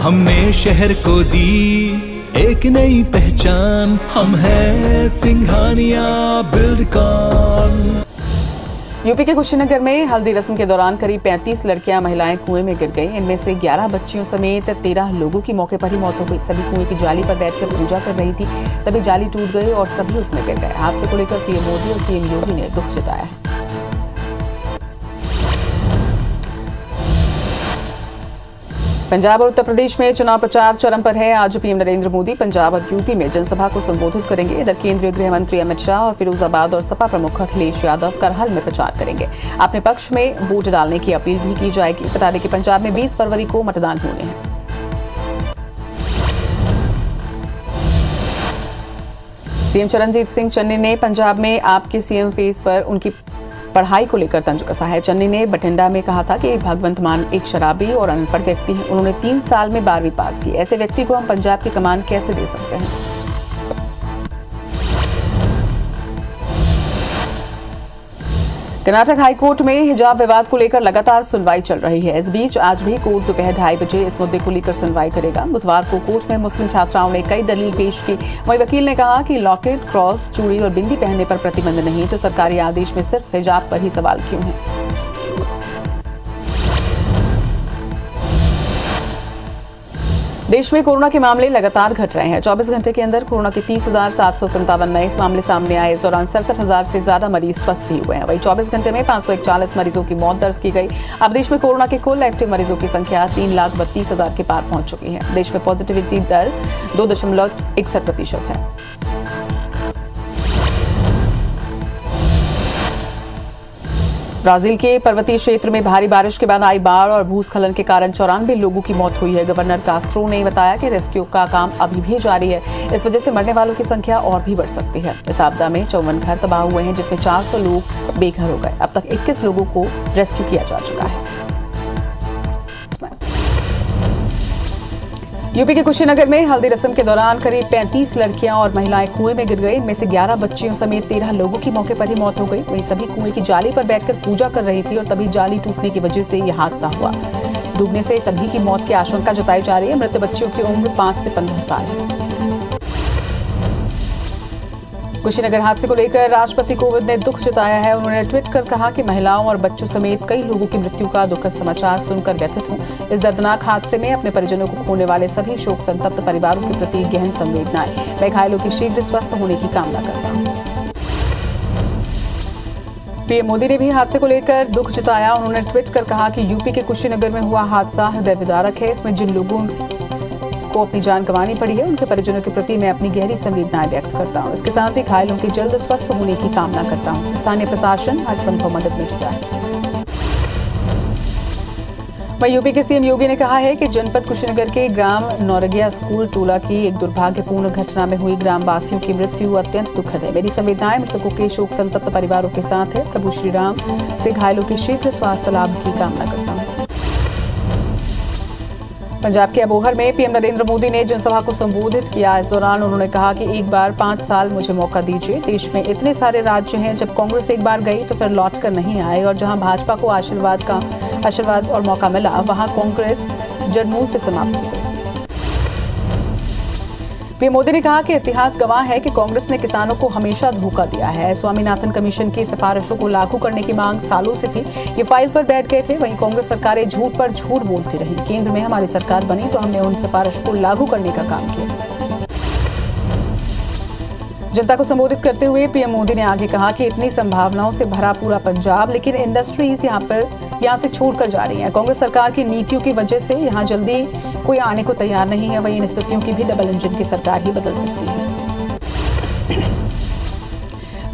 हमने शहर को दी एक नई पहचान, हम हैं सिंघानिया बिल्डकॉन। यूपी के कुशीनगर में हल्दी रस्म के दौरान करीब 35 लड़कियां महिलाएं कुएं में गिर गईं। इनमें से 11 बच्चियों समेत 13 लोगों की मौके पर ही मौत हो गई। सभी कुएं की जाली पर बैठकर पूजा कर रही थी, तभी जाली टूट गई और सभी उसमें गिर गए। हादसे को लेकर पीएम मोदी और सीएम योगी ने दुख जताया है। पंजाब और उत्तर प्रदेश में चुनाव प्रचार चरम पर है। आज पीएम नरेंद्र मोदी पंजाब और यूपी में जनसभा को संबोधित करेंगे। इधर केंद्रीय गृह मंत्री अमित शाह और फिरोजाबाद और सपा प्रमुख अखिलेश यादव करहल में प्रचार करेंगे। अपने पक्ष में वोट डालने की अपील भी की जाएगी। बता दें कि पंजाब में 20 फरवरी को मतदान होने हैं। सीएम चरणजीत सिंह चन्नी ने पंजाब में आपके सीएम फेस पर उनकी पढ़ाई को लेकर तंज कसा है। चन्नी ने बठिंडा में कहा था कि भगवंत मान एक शराबी और अनपढ़ व्यक्ति है। उन्होंने 3 साल में 12वीं पास की। ऐसे व्यक्ति को हम पंजाब की कमान कैसे दे सकते हैं। कर्नाटक हाईकोर्ट में हिजाब विवाद को लेकर लगातार सुनवाई चल रही है। इस बीच आज भी कोर्ट दोपहर 2:30 बजे इस मुद्दे को लेकर सुनवाई करेगा। बुधवार को कोर्ट में मुस्लिम छात्राओं ने कई दलील पेश की। वहीं वकील ने कहा कि लॉकेट, क्रॉस, चूड़ी और बिंदी पहनने पर प्रतिबंध नहीं, तो सरकारी आदेश में सिर्फ हिजाब पर ही सवाल क्यों है। देश में कोरोना के मामले लगातार घट रहे हैं। 24 घंटे के अंदर कोरोना के 30,757 नए मामले सामने आए। इस दौरान 67,000 से ज्यादा मरीज स्वस्थ भी हुए हैं। वहीं 24 घंटे में 541 मरीजों की मौत दर्ज की गई। अब देश में कोरोना के कुल एक्टिव मरीजों की संख्या 3,32,000 के पार पहुंच चुकी है। देश में पॉजिटिविटी दर 2.61% है। ब्राजील के पर्वतीय क्षेत्र में भारी बारिश के बाद आई बाढ़ और भूस्खलन के कारण 94 लोगों की मौत हुई है। गवर्नर कास्त्रो ने बताया कि रेस्क्यू का काम अभी भी जारी है। इस वजह से मरने वालों की संख्या और भी बढ़ सकती है। इस आपदा में 54 घर तबाह हुए हैं, जिसमें 400 लोग बेघर हो गए। अब तक 21 लोगों को रेस्क्यू किया जा चुका है। यूपी के कुशीनगर में हल्दी रस्म के दौरान करीब 35 लड़कियां और महिलाएं कुएं में गिर गई। इनमें से 11 बच्चियों समेत 13 लोगों की मौके पर ही मौत हो गई। वहीं सभी कुएं की जाली पर बैठकर पूजा कर रही थी और तभी जाली टूटने की वजह से यह हादसा हुआ। डूबने से सभी की मौत की आशंका जताई जा रही है। मृत बच्चियों की उम्र 5 से 15 साल है। कुशीनगर हादसे को लेकर राष्ट्रपति कोविंद ने दुख जताया है। उन्होंने ट्वीट कर कहा कि महिलाओं और बच्चों समेत कई लोगों की मृत्यु का दुखद समाचार सुनकर व्यथित हूं। इस दर्दनाक हादसे में अपने परिजनों को खोने वाले सभी शोक संतप्त परिवारों के प्रति गहन संवेदनाएं। मैं घायलों की शीघ्र स्वस्थ होने की कामना करता हूं। पीएम मोदी ने भी हादसे को लेकर दुख जताया। उन्होंने ट्वीट कर कहा कि यूपी के कुशीनगर में हुआ हादसा हृदय विदारक है। इसमें जिन लोगों को अपनी जान गंवानी पड़ी है, उनके परिजनों के प्रति मैं अपनी गहरी संवेदनाएं व्यक्त करता हूं। इसके साथ ही घायलों की जल्द स्वस्थ होने की कामना करता हूं। स्थानीय प्रशासन हर संभव मदद में जुटा है। वहीं यूपी के सीएम योगी ने कहा है कि जनपद कुशीनगर के ग्राम नौरगिया स्कूल टोला की एक दुर्भाग्यपूर्ण घटना में हुई ग्रामवासियों की मृत्यु अत्यंत दुखद है। मेरी संवेदनाएं मृतकों के शोक संतप्त परिवारों के साथ है। प्रभु श्री राम से घायलों के शीघ्र स्वास्थ्य लाभ की कामना करता हूं। पंजाब के अबोहर में पीएम नरेंद्र मोदी ने जनसभा को संबोधित किया। इस दौरान उन्होंने कहा कि एक बार 5 साल मुझे मौका दीजिए। देश में इतने सारे राज्य हैं, जब कांग्रेस एक बार गई तो फिर लौट कर नहीं आए, और जहां भाजपा को आशीर्वाद और मौका मिला, वहां कांग्रेस जड़मूल से समाप्त हो गई। पीएम मोदी ने कहा कि इतिहास गवाह है कि कांग्रेस ने किसानों को हमेशा धोखा दिया है। स्वामीनाथन कमीशन की सिफारिशों को लागू करने की मांग सालों से थी। ये फाइल पर बैठ गए थे। वहीं कांग्रेस सरकारें झूठ पर झूठ बोलती रही। केंद्र में हमारी सरकार बनी तो हमने उन सिफारिशों को लागू करने का काम किया। जनता को संबोधित करते हुए पीएम मोदी ने आगे कहा कि इतनी संभावनाओं से भरा पूरा पंजाब, लेकिन इंडस्ट्रीज यहाँ से छोड़कर जा रही हैं। कांग्रेस सरकार की नीतियों की वजह से यहाँ जल्दी कोई आने को तैयार नहीं है। वहीं इन स्थितियों की भी डबल इंजन की सरकार ही बदल सकती है।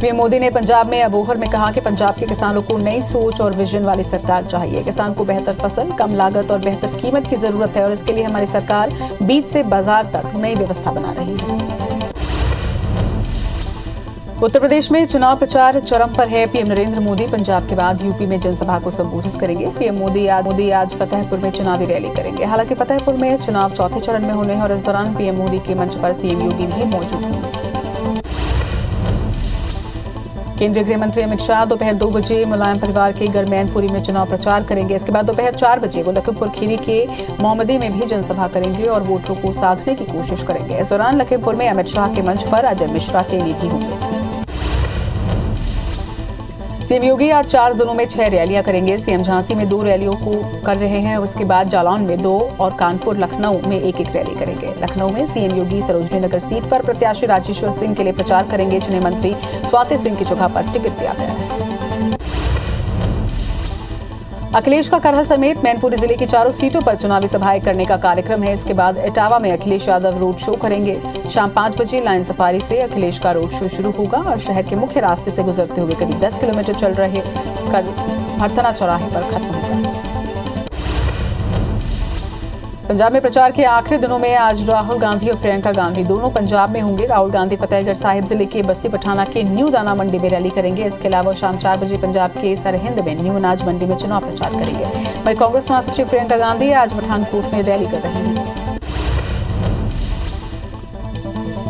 पीएम मोदी ने पंजाब में अबोहर में कहा कि पंजाब के किसानों को नई सोच और विजन वाली सरकार चाहिए। किसान को बेहतर फसल, कम लागत और बेहतर कीमत की जरूरत है, और इसके लिए हमारी सरकार बीज से बाजार तक नई व्यवस्था बना रही है। उत्तर प्रदेश में चुनाव प्रचार चरम पर है। पीएम नरेंद्र मोदी पंजाब के बाद यूपी में जनसभा को संबोधित करेंगे। पीएम मोदी आज फतेहपुर में चुनावी रैली करेंगे। हालांकि फतेहपुर में चुनाव चौथे चरण में होने हैं, और इस दौरान पीएम मोदी के मंच पर सीएम योगी भी मौजूद होंगे। केंद्रीय गृह मंत्री अमित शाह दोपहर 2 बजे मुलायम परिवार के गरमैनपुरी में चुनाव प्रचार करेंगे। इसके बाद दोपहर 4 बजे वो लखीमपुर खीरी के मोहम्मदी में भी जनसभा करेंगे और वोटरों को साधने की कोशिश करेंगे। इस दौरान लखीमपुर में अमित शाह के मंच पर अजय मिश्रा टेनी भी होंगे। सीएम योगी आज 4 जिलों में 6 रैलियां करेंगे। सीएम झांसी में 2 रैलियों को कर रहे हैं। उसके बाद जालौन में 2 और कानपुर लखनऊ में एक रैली करेंगे। लखनऊ में सीएम योगी सरोजनी नगर सीट पर प्रत्याशी राजेश्वर सिंह के लिए प्रचार करेंगे, जिन्हें मंत्री स्वाति सिंह की जगह पर टिकट दिया गया है। अखिलेश का करहल समेत मैनपुरी जिले की 4 सीटों पर चुनावी सभाएं करने का कार्यक्रम है। इसके बाद इटावा में अखिलेश यादव रोड शो करेंगे। शाम 5 बजे लाइन सफारी से अखिलेश का रोड शो शुरू होगा और शहर के मुख्य रास्ते से गुजरते हुए करीब 10 किलोमीटर चल रहे भरथना चौराहे पर खत्म होगा। पंजाब में प्रचार के आखिरी दिनों में आज राहुल गांधी और प्रियंका गांधी दोनों पंजाब में होंगे। राहुल गांधी फतेहगढ़ साहिब जिले के बस्ती पठाना के न्यू दाना मंडी में रैली करेंगे। इसके अलावा शाम 4 बजे पंजाब के सरहिंद में न्यू अनाज मंडी में चुनाव प्रचार करेंगे। वहीं कांग्रेस महासचिव प्रियंका गांधी आज पठानकोट में रैली कर रही हैं।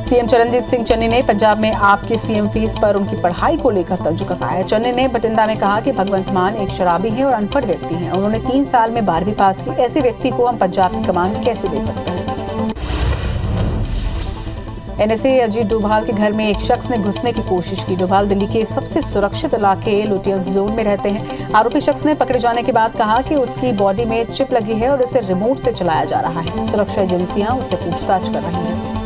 सीएम चरणजीत सिंह चन्नी ने पंजाब में आपकी सीएम फीस पर उनकी पढ़ाई को लेकर तंज कसाया। चन्नी ने बठिंडा में कहा कि भगवंत मान एक शराबी हैं और अनपढ़ व्यक्ति हैं। उन्होंने 3 साल में 12वीं पास की। ऐसे व्यक्ति को हम पंजाब की कमान कैसे दे सकते हैं। एनएसए अजीत डोभाल के घर में एक शख्स ने घुसने की कोशिश की। डोभाल दिल्ली के सबसे सुरक्षित इलाके लुटियंस जोन में रहते हैं। आरोपी शख्स ने पकड़े जाने के बाद कहा कि उसकी बॉडी में चिप लगी है और उसे रिमोट से चलाया जा रहा है। सुरक्षा एजेंसियां उससे पूछताछ कर रही हैं।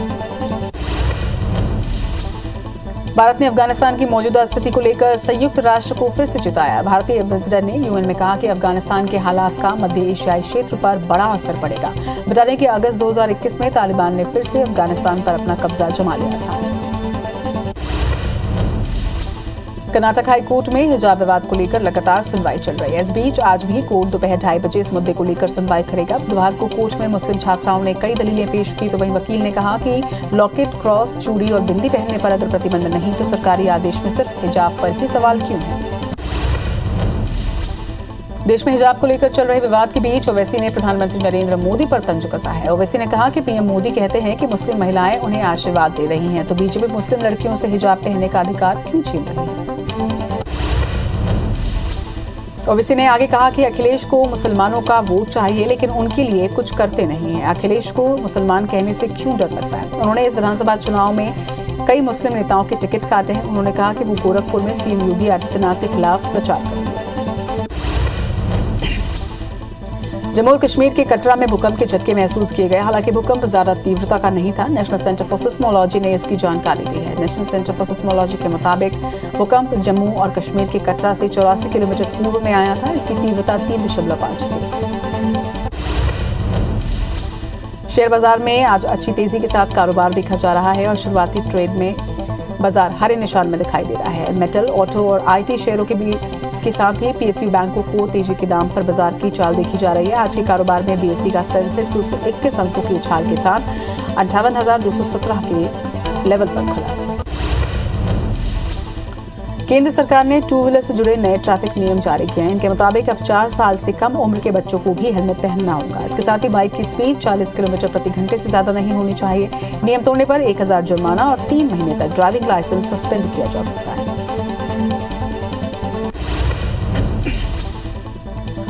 भारत ने अफगानिस्तान की मौजूदा स्थिति को लेकर संयुक्त राष्ट्र को फिर से चिताया। भारतीय एम्बेसडर ने यूएन में कहा कि अफगानिस्तान के हालात का मध्य एशियाई क्षेत्र पर बड़ा असर पड़ेगा। बता दें कि अगस्त 2021 में तालिबान ने फिर से अफगानिस्तान पर अपना कब्जा जमा लिया था। कर्नाटक हाई कोर्ट में हिजाब विवाद को लेकर लगातार सुनवाई चल रही है। इस बीच आज भी कोर्ट दोपहर 2:30 बजे इस मुद्दे को लेकर सुनवाई करेगा। बुधवार को कोर्ट में मुस्लिम छात्राओं ने कई दलीलें पेश की, तो वहीं वकील ने कहा कि लॉकेट, क्रॉस, चूड़ी और बिंदी पहनने पर अगर प्रतिबंध नहीं तो सरकारी आदेश में सिर्फ हिजाब पर ही सवाल क्यों है। देश में हिजाब को लेकर चल रहे विवाद के बीच ओवैसी ने प्रधानमंत्री नरेंद्र मोदी पर तंज कसा है। ओवैसी ने कहा कि पीएम मोदी कहते हैं कि मुस्लिम महिलाएं उन्हें आशीर्वाद दे रही हैं, तो बीजेपी मुस्लिम लड़कियों से हिजाब पहनने का अधिकार क्यों छीन रही है। ओवैसी ने आगे कहा कि अखिलेश को मुसलमानों का वोट चाहिए, लेकिन उनके लिए कुछ करते नहीं है। अखिलेश को मुसलमान कहने से क्यों डर लगता है। उन्होंने इस विधानसभा चुनाव में कई मुस्लिम नेताओं के टिकट काटे हैं। उन्होंने कहा कि वो गोरखपुर में सीएम योगी आदित्यनाथ के खिलाफ प्रचार करेंगे। जम्मू और कश्मीर के कटरा में भूकंप के झटके महसूस किए गए। हालांकि भूकंप ज्यादा तीव्रता का नहीं था। नेशनल सेंटर फॉर सिस्मोलॉजी ने इसकी जानकारी दी है। नेशनल सेंटर फॉर सिस्मोलॉजी के मुताबिक भूकंप जम्मू और कश्मीर के कटरा से 84 किलोमीटर पूर्व में आया था। इसकी तीव्रता 3.5 थी। शेयर बाजार में आज अच्छी तेजी के साथ कारोबार देखा जा रहा है और शुरुआती ट्रेड में बाजार हरे निशान में दिखाई दे रहा है। मेटल, ऑटो और आईटी शेयरों के साथ ही पीएसयू बैंकों को तेजी के दाम पर बाजार की चाल देखी जा रही है। आज के कारोबार में बीएसई का सेंसेक्स 221 अंकों की उछाल के साथ 58,217 के लेवल पर खुला। केंद्र सरकार ने 2 व्हीलर से जुड़े नए ट्रैफिक नियम जारी किए हैं। इनके मुताबिक अब 4 साल से कम उम्र के बच्चों को भी हेलमेट पहनना होगा। इसके साथ ही बाइक की स्पीड 40 किलोमीटर प्रति घंटे से ज्यादा नहीं होनी चाहिए। नियम तोड़ने पर 1000 जुर्माना और 3 महीने तक ड्राइविंग लाइसेंस सस्पेंड किया जा सकता है।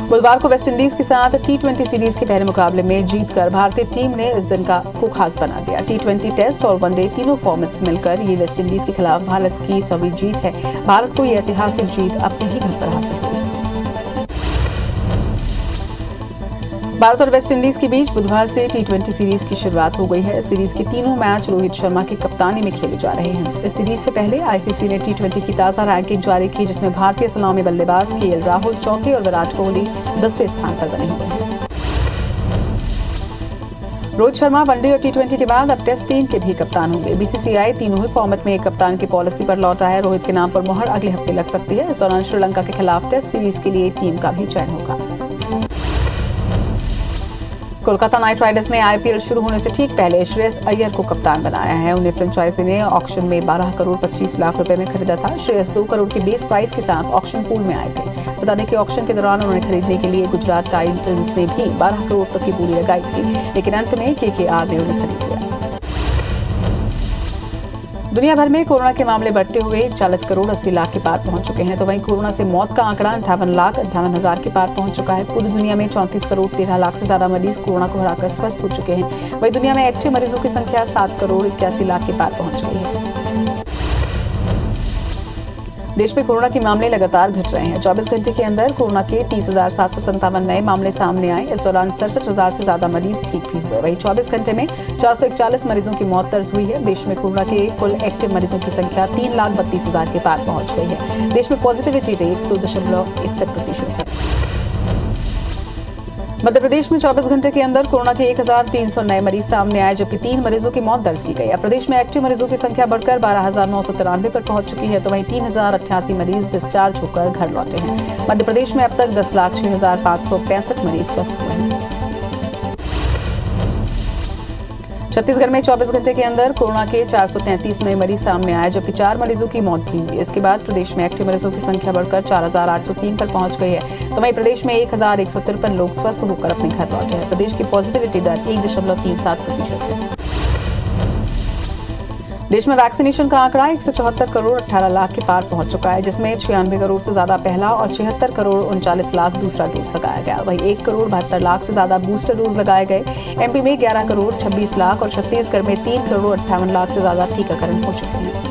बुधवार को वेस्टइंडीज के साथ T20 सीरीज के पहले मुकाबले में जीतकर भारतीय टीम ने इस दिन को खास बना दिया। T20 टेस्ट और वनडे तीनों फॉर्मेट्स मिलकर ये वेस्टइंडीज के खिलाफ भारत की 100वीं जीत है। भारत को ये ऐतिहासिक जीत अपने ही घर पर हासिल हुई। भारत और वेस्टइंडीज के बीच बुधवार से T20 सीरीज की शुरुआत हो गई है। सीरीज के तीनों मैच रोहित शर्मा की कप्तानी में खेले जा रहे हैं। इस सीरीज से पहले आईसीसी ने T20 की ताज़ा रैंकिंग जारी की, जिसमें भारतीय सलामी बल्लेबाज केएल राहुल चौथे और विराट कोहली 10वें स्थान पर बने हुए हैं। रोहित शर्मा वनडे और T20 के बाद अब टेस्ट टीम के भी कप्तान होंगे। बीसीसीआई तीनों ही फॉर्मेट में एक कप्तान की पॉलिसी पर लौटा है। रोहित के नाम पर मोहर अगले हफ्ते लग सकती है। इस दौरान श्रीलंका के खिलाफ टेस्ट सीरीज के लिए टीम का भी चयन होगा। कोलकाता नाइट राइडर्स ने आईपीएल शुरू होने से ठीक पहले श्रेयस अय्यर को कप्तान बनाया है। उन्हें फ्रेंचाइजी ने ऑक्शन में 12 करोड़ 25 लाख रुपए में खरीदा था। श्रेयस 2 करोड़ की बेस प्राइस के साथ ऑक्शन पूल में आए थे। बता दें कि ऑक्शन के दौरान उन्होंने खरीदने के लिए गुजरात टाइटंस ने भी 12 करोड़ तक की बोली लगाई थी, लेकिन अंत में केकेआर ने उन्हें खरीद लिया। दुनिया भर में कोरोना के मामले बढ़ते हुए 40 करोड़ 80 लाख के पार पहुंच चुके हैं, तो वहीं कोरोना से मौत का आंकड़ा 58,58,000 के पार पहुंच चुका है। पूरी दुनिया में 34 करोड़ 13 लाख से ज्यादा मरीज कोरोना को हराकर स्वस्थ हो चुके हैं। वहीं दुनिया में एक्टिव मरीजों की संख्या 7 करोड़ 81 लाख के पार पहुंच गई है। देश में कोरोना के मामले लगातार घट रहे हैं। 24 घंटे के अंदर कोरोना के 30,757 नए मामले सामने आए। इस दौरान 67,000 से ज्यादा मरीज ठीक भी हुए। वहीं 24 घंटे में 441 मरीजों की मौत दर्ज हुई है। देश में कोरोना के कुल एक्टिव मरीजों की संख्या 3,32,000 के पार पहुंच गई है। देश में पॉजिटिविटी रेट 2.61% है। मध्य प्रदेश में 24 घंटे के अंदर कोरोना के 1,300 नए मरीज सामने आए, जबकि 3 मरीजों की मौत दर्ज की गई। अब प्रदेश में एक्टिव मरीजों की संख्या बढ़कर 12,993 पर पहुंच चुकी है, तो वहीं 3,088 मरीज डिस्चार्ज होकर घर लौटे हैं। मध्य प्रदेश में अब तक 10,06,565 मरीज स्वस्थ हुए हैं। छत्तीसगढ़ में 24 घंटे के अंदर कोरोना के 433 नए मरीज सामने आए, जबकि 4 मरीजों की मौत भी हुई। इसके बाद प्रदेश में एक्टिव मरीजों की संख्या बढ़कर 4,803 पर पहुंच गई है, तो वहीं प्रदेश में 1,153 लोग स्वस्थ होकर अपने घर लौटे हैं। प्रदेश की पॉजिटिविटी दर 1.37% है। देश में वैक्सीनेशन का आंकड़ा 174 करोड़ 18 लाख के पार पहुंच चुका है, जिसमें 96 करोड़ से ज्यादा पहला और 76 करोड़ 39 लाख दूसरा डोज लगाया गया। वहीं 1 करोड़ 72 लाख से ज्यादा बूस्टर डोज लगाए गए। एमपी में 11 करोड़ 26 लाख और छत्तीसगढ़ में 3 करोड़ 58 लाख से ज्यादा टीकाकरण हो चुके हैं।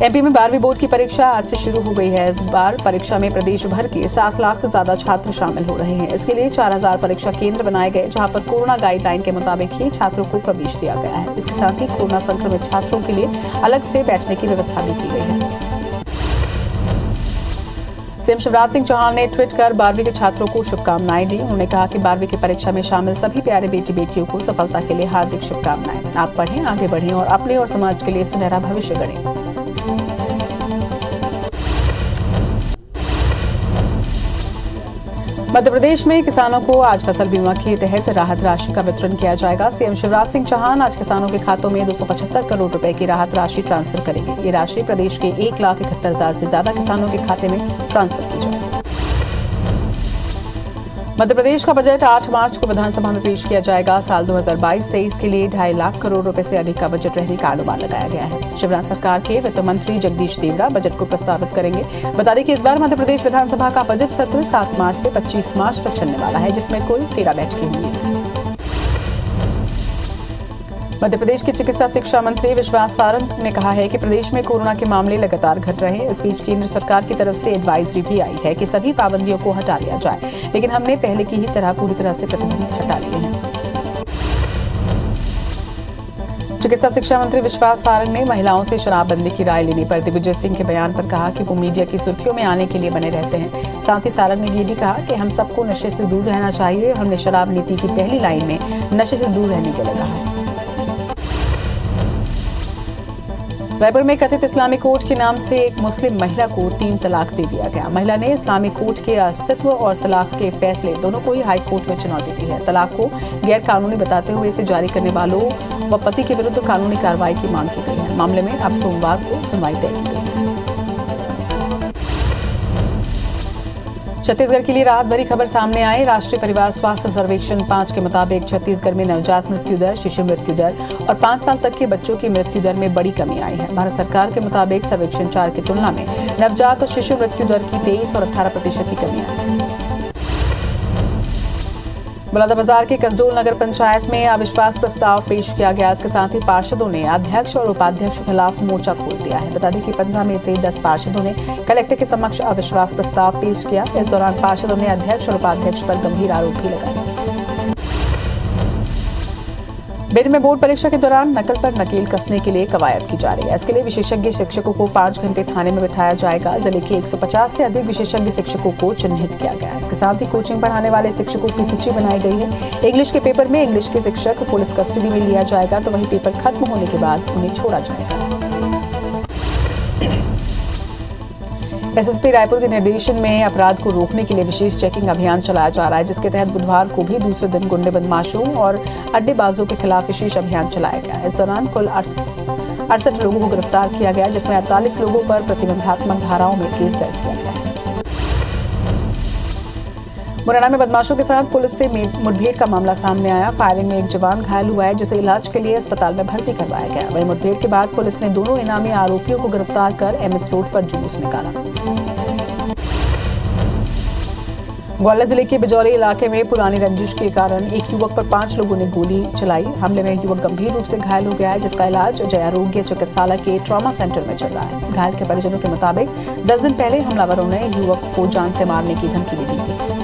एमपी में 12वीं बोर्ड की परीक्षा आज से शुरू हो गई है। इस बार परीक्षा में प्रदेश भर के 7 लाख से ज्यादा छात्र शामिल हो रहे हैं। इसके लिए 4,000 परीक्षा केंद्र बनाए गए, जहां पर कोरोना गाइडलाइन के मुताबिक ही छात्रों को प्रवेश दिया गया है। इसके साथ ही कोरोना संक्रमित छात्रों के लिए अलग से बैठने की व्यवस्था भी की गई है। सीएम शिवराज सिंह चौहान ने ट्वीट कर 12वीं के छात्रों को शुभकामनाएं दी। उन्होंने कहा कि 12वीं की परीक्षा में शामिल सभी प्यारे बेटी बेटियों को सफलता के लिए हार्दिक शुभकामनाएं। आप पढ़ें, आगे बढ़ें और अपने और समाज के लिए सुनहरा भविष्य गढ़ें। मध्य प्रदेश में किसानों को आज फसल बीमा के तहत राहत राशि का वितरण किया जाएगा। सीएम शिवराज सिंह चौहान आज किसानों के खातों में 275 करोड़ रुपए की राहत राशि ट्रांसफर करेंगे। ये राशि प्रदेश के 1,71,000 से ज्यादा किसानों के खाते में ट्रांसफर की जाएगी। मध्य प्रदेश का बजट 8 मार्च को विधानसभा में पेश किया जाएगा। साल 2022-23 के लिए 2.5 लाख करोड़ रुपए से अधिक का बजट रहने का अनुमान लगाया गया है। शिवराज सरकार के वित्त मंत्री जगदीश देवड़ा बजट को प्रस्तावित करेंगे। बता दें कि इस बार मध्य प्रदेश विधानसभा का बजट सत्र 7 मार्च से 25 मार्च तक चलने वाला है, जिसमें कुल 13 बैठकें होंगी। मध्य प्रदेश के चिकित्सा शिक्षा मंत्री विश्वास सारंग ने कहा है कि प्रदेश में कोरोना के मामले लगातार घट रहे हैं। इस बीच केंद्र सरकार की तरफ से एडवाइजरी भी आई है कि सभी पाबंदियों को हटा लिया जाए, लेकिन हमने पहले की ही तरह पूरी तरह से प्रतिबंध हटा लिए हैं। चिकित्सा शिक्षा मंत्री विश्वास सारंग ने महिलाओं से शराबबंदी की राय लेने पर दिग्विजय सिंह के बयान पर कहा कि वो मीडिया की सुर्खियों में आने के लिए बने रहते हैं। साथ ही सारंग ने ये भी कहा कि हम सबको नशे से दूर रहना चाहिए। हमने शराब नीति की पहली लाइन में नशे से दूर रहने के लिए कहा है। रायपुर में कथित इस्लामी कोर्ट के नाम से एक मुस्लिम महिला को 3 तलाक दे दिया गया। महिला ने इस्लामी कोर्ट के अस्तित्व और तलाक के फैसले दोनों को ही हाई कोर्ट में चुनौती दी है। तलाक को गैर कानूनी बताते हुए इसे जारी करने वालों व पति के विरुद्ध कानूनी कार्रवाई की मांग की गई है। मामले में अब सोमवार को सुनवाई तय की गई। छत्तीसगढ़ के लिए राहत भरी खबर सामने आई। राष्ट्रीय परिवार स्वास्थ्य सर्वेक्षण 5 के मुताबिक छत्तीसगढ़ में नवजात मृत्यु दर, शिशु मृत्यु दर और 5 साल तक के बच्चों की मृत्यु दर में बड़ी कमी आई है। भारत सरकार के मुताबिक सर्वेक्षण 4 की तुलना में नवजात और शिशु मृत्यु दर की 23 और 18% की कमी आई। बलौदाबाजार के कसडोल नगर पंचायत में अविश्वास प्रस्ताव पेश किया गया। इसके साथ ही पार्षदों ने अध्यक्ष और उपाध्यक्ष के खिलाफ मोर्चा खोल दिया है। बता दें कि 15 में से 10 पार्षदों ने कलेक्टर के समक्ष अविश्वास प्रस्ताव पेश किया। इस दौरान पार्षदों ने अध्यक्ष और उपाध्यक्ष पर गंभीर आरोप भी लगाए। भिंड में बोर्ड परीक्षा के दौरान नकल पर नकेल कसने के लिए कवायद की जा रही है। इसके लिए विशेषज्ञ शिक्षकों को 5 घंटे थाने में बिठाया जाएगा। जिले के 150 से अधिक विशेषज्ञ शिक्षकों को चिन्हित किया गया है। इसके साथ ही कोचिंग पढ़ाने वाले शिक्षकों की सूची बनाई गई है। इंग्लिश के पेपर में इंग्लिश के शिक्षक पुलिस कस्टडी में लिया जाएगा, तो वहीं पेपर खत्म होने के बाद उन्हें छोड़ा जाएगा। एसएसपी रायपुर के निर्देशन में अपराध को रोकने के लिए विशेष चेकिंग अभियान चलाया जा रहा है, जिसके तहत बुधवार को भी दूसरे दिन गुंडे बदमाशों और अड्डेबाजों के खिलाफ विशेष अभियान चलाया गया। इस दौरान कुल 68 लोगों को गिरफ्तार किया गया, जिसमें 48 लोगों पर प्रतिबंधात्मक धाराओं में केस दर्ज किया गया है। मुरैना में बदमाशों के साथ पुलिस से मुठभेड़ का मामला सामने आया। फायरिंग में एक जवान घायल हुआ है, जिसे इलाज के लिए अस्पताल में भर्ती करवाया गया। वहीं मुठभेड़ के बाद पुलिस ने दोनों इनामी आरोपियों को गिरफ्तार कर एमएस रोड पर जुलूस निकाला। ग्वालियर जिले के बिजौली इलाके में पुरानी रंजिश के कारण एक युवक पर 5 लोगों ने गोली चलाई। हमले में युवक गंभीर रूप से घायल हो गया है, जिसका इलाज जय आरोग्य चिकित्सालय के ट्रॉमा सेंटर में चल रहा है। घायल के परिजनों के मुताबिक 10 दिन पहले हमलावरों ने युवक को जान से मारने की धमकी भी दी थी।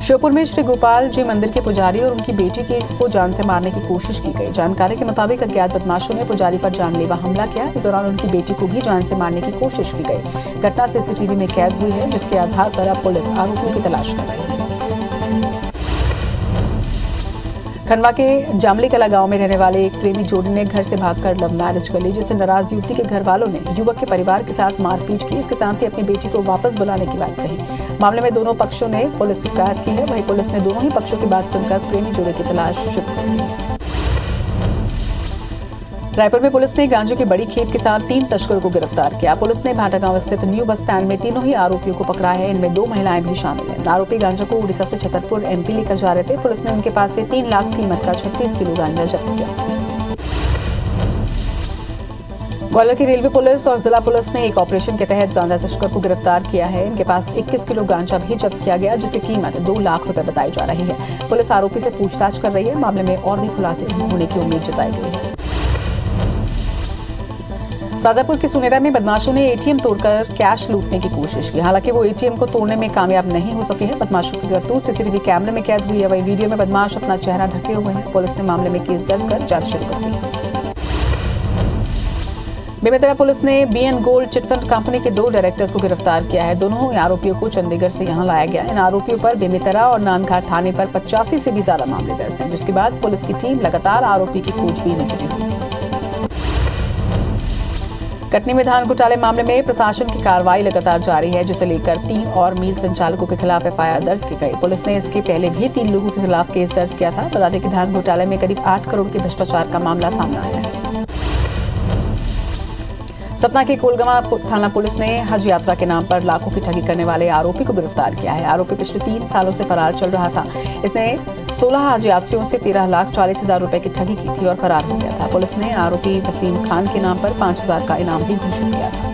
श्योपुर में श्री गोपाल जी मंदिर के पुजारी और उनकी बेटी को जान से मारने की कोशिश की गई। जानकारी के मुताबिक अज्ञात बदमाशों ने पुजारी पर जानलेवा हमला किया। इस दौरान उनकी बेटी को भी जान से मारने की कोशिश की गई। घटना सीसीटीवी में कैद हुई है, जिसके आधार पर अब पुलिस आरोपियों की तलाश कर रही है। खंडवा के जामली कला गांव में रहने वाले एक प्रेमी जोड़ी ने घर से भागकर लव मैरिज कर ली, जिससे नाराज युवती के घर वालों ने युवक के परिवार के साथ मारपीट की। इसके साथ ही अपनी बेटी को वापस बुलाने की बात कही। मामले में दोनों पक्षों ने पुलिस शिकायत की है। वहीं पुलिस ने दोनों ही पक्षों की बात सुनकर प्रेमी जोड़े की तलाश शुरू कर दी है। रायपुर में पुलिस ने गांजे की बड़ी खेप के साथ 3 तस्करों को गिरफ्तार किया। पुलिस ने भाटागांव स्थित न्यू बस स्टैंड में तीनों ही आरोपियों को पकड़ा है। इनमें 2 महिलाएं भी शामिल हैं। आरोपी गांजा को उड़ीसा से छतरपुर एमपी लेकर जा रहे थे। पुलिस ने उनके पास से 3 लाख कीमत का 36 किलो गांजा जब्त किया। ग्वालियर की रेलवे पुलिस और जिला पुलिस ने एक ऑपरेशन के तहत गांजा तस्कर को गिरफ्तार किया है। इनके पास 21 किलो गांजा भी जब्त किया गया, जिसकी कीमत 2 लाख रुपए बताई जा रही है। पुलिस आरोपी से पूछताछ कर रही है। मामले में और भी खुलासे होने की उम्मीद जताई गई है। शाजापुर के सुनेरा में बदमाशों ने एटीएम तोड़कर कैश लूटने की कोशिश की। हालांकि वो एटीएम को तोड़ने में कामयाब नहीं हो सके हैं। बदमाशों की करतूत सीसीटीवी कैमरे में कैद हुई है। वही वीडियो में बदमाश अपना चेहरा ढके हुए हैं। पुलिस ने मामले में केस दर्ज कर जांच शुरू कर दी है। बेमेतरा पुलिस ने बीएन गोल्ड चिटफंड कंपनी के 2 डायरेक्टर्स को गिरफ्तार किया है। दोनों आरोपियों को चंडीगढ़ से यहां लाया गया। इन आरोपियों पर बेमेतरा और नांदघाट थाने पर 85 से भी ज्यादा मामले दर्ज हैं, जिसके बाद पुलिस की टीम लगातार आरोपी की खोजबीन में जुटी हुई है। कटनी में धान घोटाले मामले में प्रशासन की कार्रवाई लगातार जारी है, जिसे लेकर 3 और मिल संचालकों के खिलाफ एफआईआर दर्ज की गई। पुलिस ने इसके पहले भी 3 लोगों के खिलाफ केस दर्ज किया था। बता दें कि धान घोटाले में करीब 8 करोड़ के भ्रष्टाचार का मामला सामने आया है। सतना के कोलगवा थाना पुलिस ने हज यात्रा के नाम पर लाखों की ठगी करने वाले आरोपी को गिरफ्तार किया है। आरोपी पिछले 3 सालों से फरार चल रहा था। इसने 16 हज यात्रियों से 13,40,000 रुपए की ठगी की थी और फरार हो गया था। पुलिस ने आरोपी वसीम खान के नाम पर 5,000 का इनाम भी घोषित किया था।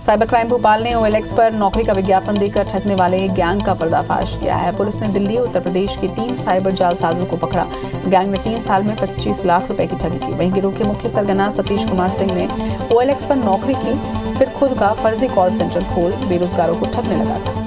साइबर क्राइम भोपाल ने OLX पर नौकरी का विज्ञापन देकर ठगने वाले गैंग का पर्दाफाश किया है। पुलिस ने दिल्ली उत्तर प्रदेश के 3 साइबर जालसाजों को पकड़ा। गैंग ने 3 साल में 25 लाख रुपए की ठगी की। वहीं गिरोह के मुख्य सरगना सतीश कुमार सिंह ने OLX पर नौकरी की, फिर खुद का फर्जी कॉल सेंटर खोल बेरोजगारों को ठगने लगा था।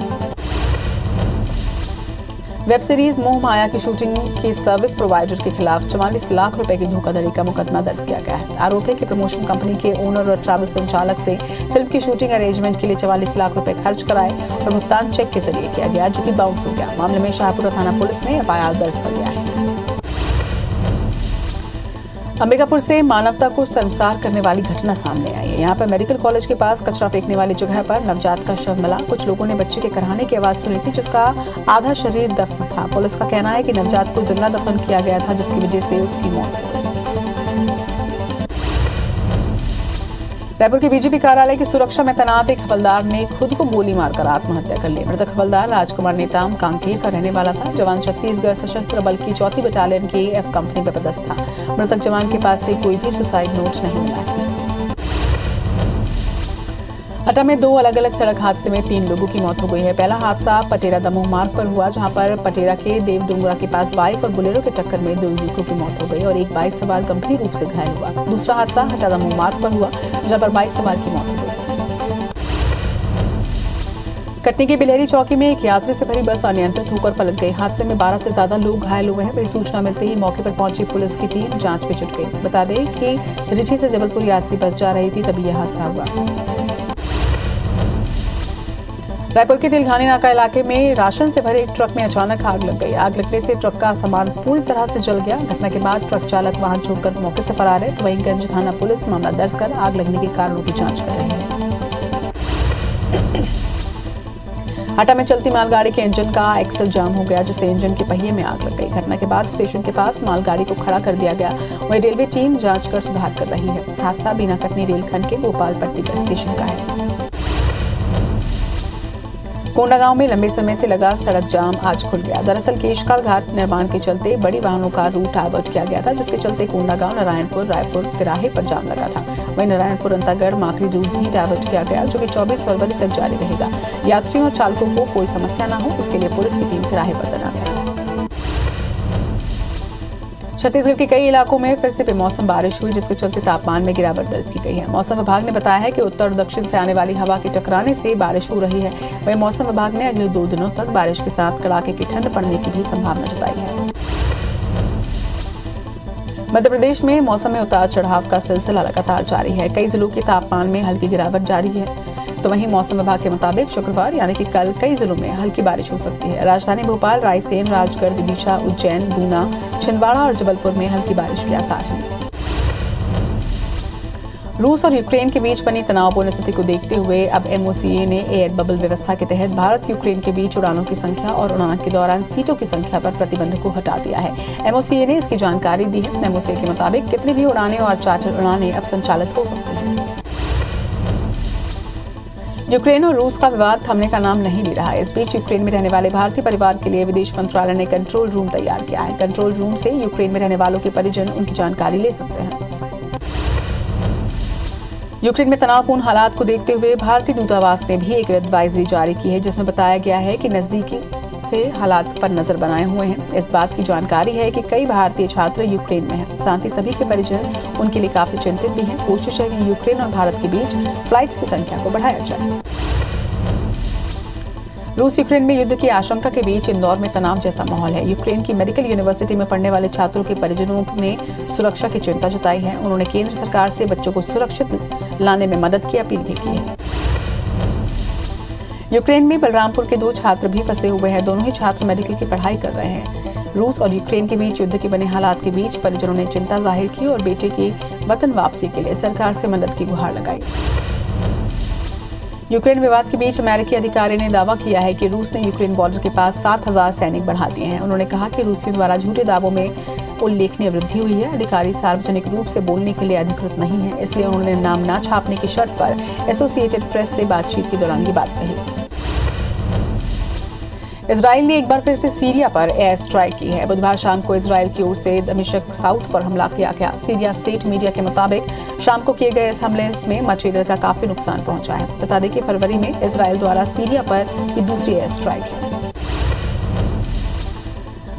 वेब सीरीज मोह माया की शूटिंग के सर्विस प्रोवाइडर के खिलाफ 44 लाख रुपए की धोखाधड़ी का मुकदमा दर्ज किया गया है। आरोप है कि प्रमोशन कंपनी के ओनर और ट्रैवल संचालक से फिल्म की शूटिंग अरेंजमेंट के लिए 44 लाख रुपए खर्च कराए और भुगतान चेक के जरिए किया गया, जो कि बाउंस हो गया। मामले में शाहपुरा थाना पुलिस ने एफआईआर दर्ज कर लिया है। अंबिकापुर से मानवता को शर्मसार करने वाली घटना सामने आई है। यहाँ पर मेडिकल कॉलेज के पास कचरा फेंकने वाली जगह पर नवजात का शव मिला। कुछ लोगों ने बच्चे के कराहने की आवाज सुनी थी, जिसका आधा शरीर दफन था। पुलिस का कहना है कि नवजात को जिंदा दफन किया गया था, जिसकी वजह से उसकी मौत हो गई। रायपुर के बीजेपी कार्यालय की सुरक्षा में तैनात एक हवलदार ने खुद को गोली मारकर आत्महत्या कर ली। मृतक हवलदार राजकुमार नेताम कांकेर का रहने वाला था। जवान छत्तीसगढ़ सशस्त्र बल की 4वीं बटालियन की AF कंपनी में पदस्थ था। मृतक जवान के पास से कोई भी सुसाइड नोट नहीं मिला है। हटा में 2 अलग अलग सड़क हादसे में 3 लोगों की मौत हो गई है। पहला हादसा पटेरा दमोह मार्ग पर हुआ, जहां पर पटेरा के देवडुंगरा के पास बाइक और बुलेरो की टक्कर में 2 युवकों की मौत हो गई और एक बाइक सवार गंभीर रूप से घायल हुआ। दूसरा हादसा हटा दमोह मार्ग पर हुआ, जहां पर बाइक सवार की मौत हो गई। कटनी के बिलहरी चौकी में एक यात्री से भरी बस अनियंत्रित होकर पलट गई। हादसे में 12 से ज्यादा लोग घायल हुए हैं। वही सूचना मिलते ही मौके पर पहुंची पुलिस की टीम जांच में जुट गई। बता दें कि रिठी से जबलपुर यात्री बस जा रही थी, तभी यह हादसा हुआ। रायपुर के तिलघानी नाका इलाके में राशन से भरे एक ट्रक में अचानक आग लग गई। आग लगने से ट्रक का सामान पूरी तरह से जल गया। घटना के बाद ट्रक चालक वाहन छोड़कर मौके से फरार है। तो वहीं गंज थाना पुलिस मामला दर्ज कर आग लगने के कारणों की जांच कर रही है। हटा में चलती मालगाड़ी के इंजन का एक्सल जाम हो गया, जिससे इंजन के पहिए में आग लग गई। घटना के बाद स्टेशन के पास मालगाड़ी को खड़ा कर दिया गया। वहीं रेलवे टीम जांच कर सुधार कर रही है। हादसा बीना कटनी रेलखंड के गोपालपट्टी स्टेशन का है। कोंडागांव में लंबे समय से लगा सड़क जाम आज खुल गया। दरअसल केशकाल घाट निर्माण के चलते बड़ी वाहनों का रूट डायवर्ट किया गया था, जिसके चलते कोंडागांव नारायणपुर रायपुर तिराहे पर जाम लगा था। वहीं नारायणपुर अंतागढ़ माकड़ी रूट भी डायवर्ट किया गया, जो कि 24 फरवरी तक जारी रहेगा। यात्रियों और चालकों को कोई समस्या न हो, इसके लिए पुलिस की टीम तिराहे पर तैनात है। छत्तीसगढ़ के कई इलाकों में फिर से बेमौसम बारिश हुई, जिसके चलते तापमान में गिरावट दर्ज की गई है। मौसम विभाग ने बताया है कि उत्तर और दक्षिण से आने वाली हवा के टकराने से बारिश हो रही है। वहीं मौसम विभाग ने अगले 2 दिनों तक बारिश के साथ कड़ाके की ठंड पड़ने की भी संभावना जताई है। मध्य प्रदेश में मौसम में उतार चढ़ाव का सिलसिला लगातार जारी है। कई जिलों के तापमान में हल्की गिरावट जारी है, तो वहीं मौसम विभाग के मुताबिक शुक्रवार यानी कि कल कई जिलों में हल्की बारिश हो सकती है। राजधानी भोपाल, रायसेन, राजगढ़, विदिशा, उज्जैन, गुना, छिंदवाड़ा और जबलपुर में हल्की बारिश के आसार हैं। रूस और यूक्रेन के बीच बनी तनावपूर्ण स्थिति को देखते हुए अब MOCA ने एयर बबल व्यवस्था के तहत भारत यूक्रेन के बीच उड़ानों की संख्या और उड़ान के दौरान सीटों की संख्या पर प्रतिबंध को हटा दिया है। MOCA ने इसकी जानकारी दी है। MOCA के मुताबिक कितनी भी उड़ानें और चार्टर उड़ानें अब संचालित हो सकती हैं। यूक्रेन और रूस का विवाद थमने का नाम नहीं ले रहा है। इस बीच यूक्रेन में रहने वाले भारतीय परिवार के लिए विदेश मंत्रालय ने कंट्रोल रूम तैयार किया है। कंट्रोल रूम से यूक्रेन में रहने वालों के परिजन उनकी जानकारी ले सकते हैं। यूक्रेन में तनावपूर्ण हालात को देखते हुए भारतीय दूतावास ने भी एक एडवाइजरी जारी की है, जिसमें बताया गया है कि नजदीकी से हालात पर नजर बनाए हुए हैं। इस बात की जानकारी है कि कई भारतीय छात्र यूक्रेन में हैं। साथ ही सभी के परिजन उनके लिए काफी चिंतित भी हैं। कोशिश है कि यूक्रेन और भारत के बीच फ्लाइट्स की संख्या को बढ़ाया जाए। रूस यूक्रेन में युद्ध की आशंका के बीच इंदौर में तनाव जैसा माहौल है। यूक्रेन की मेडिकल यूनिवर्सिटी में पढ़ने वाले छात्रों के परिजनों ने सुरक्षा की चिंता जताई है। उन्होंने केंद्र सरकार से बच्चों को सुरक्षित लाने में मदद की अपील भी की है। यूक्रेन में बलरामपुर के 2 छात्र भी फंसे हुए हैं। दोनों ही छात्र मेडिकल की पढ़ाई कर रहे हैं। रूस और यूक्रेन के बीच युद्ध के बने हालात के बीच परिजनों ने चिंता जाहिर की और बेटे की वतन वापसी के लिए सरकार से मदद की गुहार लगाई। यूक्रेन विवाद के बीच अमेरिकी अधिकारी ने दावा किया है कि रूस ने यूक्रेन बॉर्डर के पास 7,000 सैनिक बढ़ा दिए हैं। उन्होंने कहा कि रूसियों द्वारा झूठे दावों में उल्लेखनीय वृद्धि हुई है। अधिकारी सार्वजनिक रूप से बोलने के लिए अधिकृत नहीं है, इसलिए उन्होंने नाम न छापने की शर्त पर एसोसिएटेड प्रेस से बातचीत के दौरान ये बात कही। इजराइल ने एक बार फिर से सीरिया पर एयर स्ट्राइक की है। बुधवार शाम को इजराइल की ओर से दमिश्क साउथ पर हमला किया गया। सीरिया स्टेट मीडिया के मुताबिक शाम को किए गए इस हमले में मचेल का काफी नुकसान पहुंचा है। बता दें कि फरवरी में इजराइल द्वारा सीरिया पर ये दूसरी एयर स्ट्राइक है।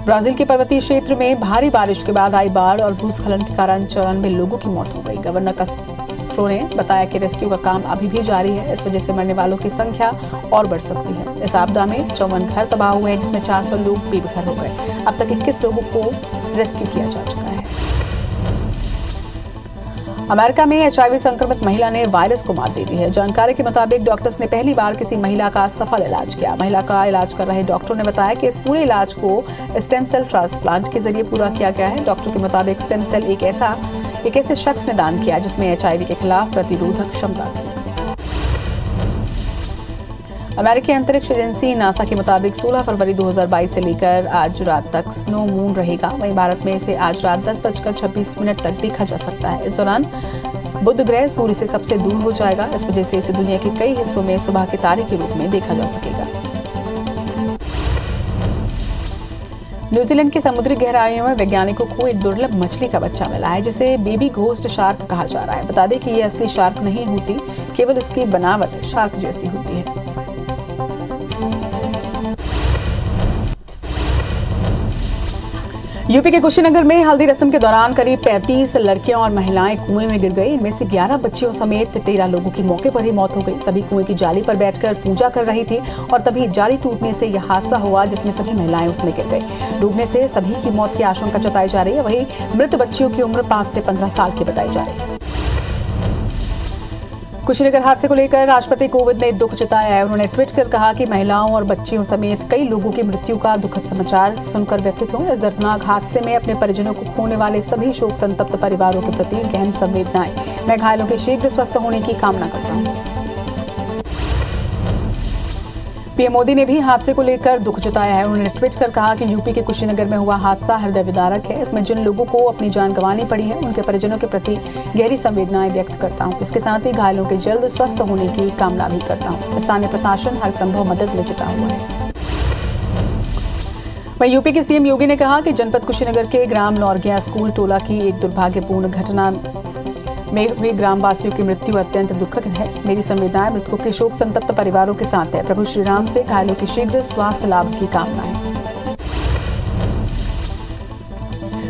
ब्राजील के पर्वतीय क्षेत्र में भारी बारिश के बाद आई बाढ़ और भूस्खलन के कारण 94 लोगों की मौत हो गई। गवर्नर कास्त्रो ने बताया कि रेस्क्यू का काम अभी भी जारी है। इस वजह से मरने वालों की संख्या और बढ़ सकती है। इस आपदा में 54 घर तबाह हुए हैं, जिसमें 400 लोग बेघर हो गए। अब तक 21 लोगों को रेस्क्यू किया जा चुका है। अमेरिका में HIV संक्रमित महिला ने वायरस को मात दे दी है। जानकारी के मुताबिक डॉक्टर्स ने पहली बार किसी महिला का सफल इलाज किया। महिला का इलाज कर रहे डॉक्टरों ने बताया कि इस पूरे इलाज को स्टेम सेल ट्रांसप्लांट के जरिए पूरा किया गया है। डॉक्टर के मुताबिक स्टेम सेल एक ऐसे शख्स ने दान किया जिसमें HIV के खिलाफ प्रतिरोधक क्षमता थी। अमेरिकी अंतरिक्ष एजेंसी नासा के मुताबिक 16 फरवरी 2022 से लेकर आज रात तक स्नो मून रहेगा। वहीं भारत में इसे आज रात 10:26 तक देखा जा सकता है। इस दौरान बुध ग्रह सूर्य से सबसे दूर हो जाएगा। इस वजह से इसे दुनिया के कई हिस्सों में सुबह के तारे के रूप में देखा जा सकेगा। न्यूजीलैंड की समुद्री गहराइयों में वैज्ञानिकों को एक दुर्लभ मछली का बच्चा मिला है, जिसे बेबी घोस्ट शार्क कहा जा रहा है। बता दें कि ये असली शार्क नहीं होती, केवल उसकी बनावट शार्क जैसी होती है। यूपी के कुशीनगर में हल्दी रस्म के दौरान करीब 35 लड़कियां और महिलाएं कुएं में गिर गई। इनमें से 11 बच्चियों समेत 13 लोगों की मौके पर ही मौत हो गई। सभी कुएं की जाली पर बैठकर पूजा कर रही थी और तभी जाली टूटने से यह हादसा हुआ, जिसमें सभी महिलाएं उसमें गिर गई। डूबने से सभी की मौत की आशंका जताई जा रही है। वहीं मृत बच्चियों की उम्र 5 से 15 साल की बताई जा रही है। कुशीनगर हादसे को लेकर राष्ट्रपति कोविंद ने दुख जताया है। उन्होंने ट्वीट कर कहा कि महिलाओं और बच्चियों समेत कई लोगों की मृत्यु का दुखद समाचार सुनकर व्यथित हूं। इस दर्दनाक हादसे में अपने परिजनों को खोने वाले सभी शोक संतप्त परिवारों के प्रति गहन संवेदनाएं। मैं घायलों के शीघ्र स्वस्थ होने की कामना करता हूं। पीएम मोदी ने भी हादसे को लेकर दुख जताया है। उन्होंने ट्वीट कर कहा कि यूपी के कुशीनगर में हुआ हादसा हृदय विदारक है। इसमें जिन लोगों को अपनी जान गंवानी पड़ी है उनके परिजनों के प्रति गहरी संवेदनाएं व्यक्त करता हूं। इसके साथ ही घायलों के जल्द स्वस्थ होने की कामना भी करता हूं। स्थानीय प्रशासन हर संभव मदद में जुटा हुआ है। वहीं यूपी के सीएम योगी ने कहा कि जनपद कुशीनगर के ग्राम नौरगिया स्कूल टोला की एक दुर्भाग्यपूर्ण घटना में हुई ग्रामवासियों की मृत्यु अत्यंत दुखद है। मेरी संवेदनाएं मृतकों के शोक संतप्त परिवारों के साथ है। प्रभु श्री राम से घायलों के शीघ्र स्वास्थ्य लाभ की कामना है।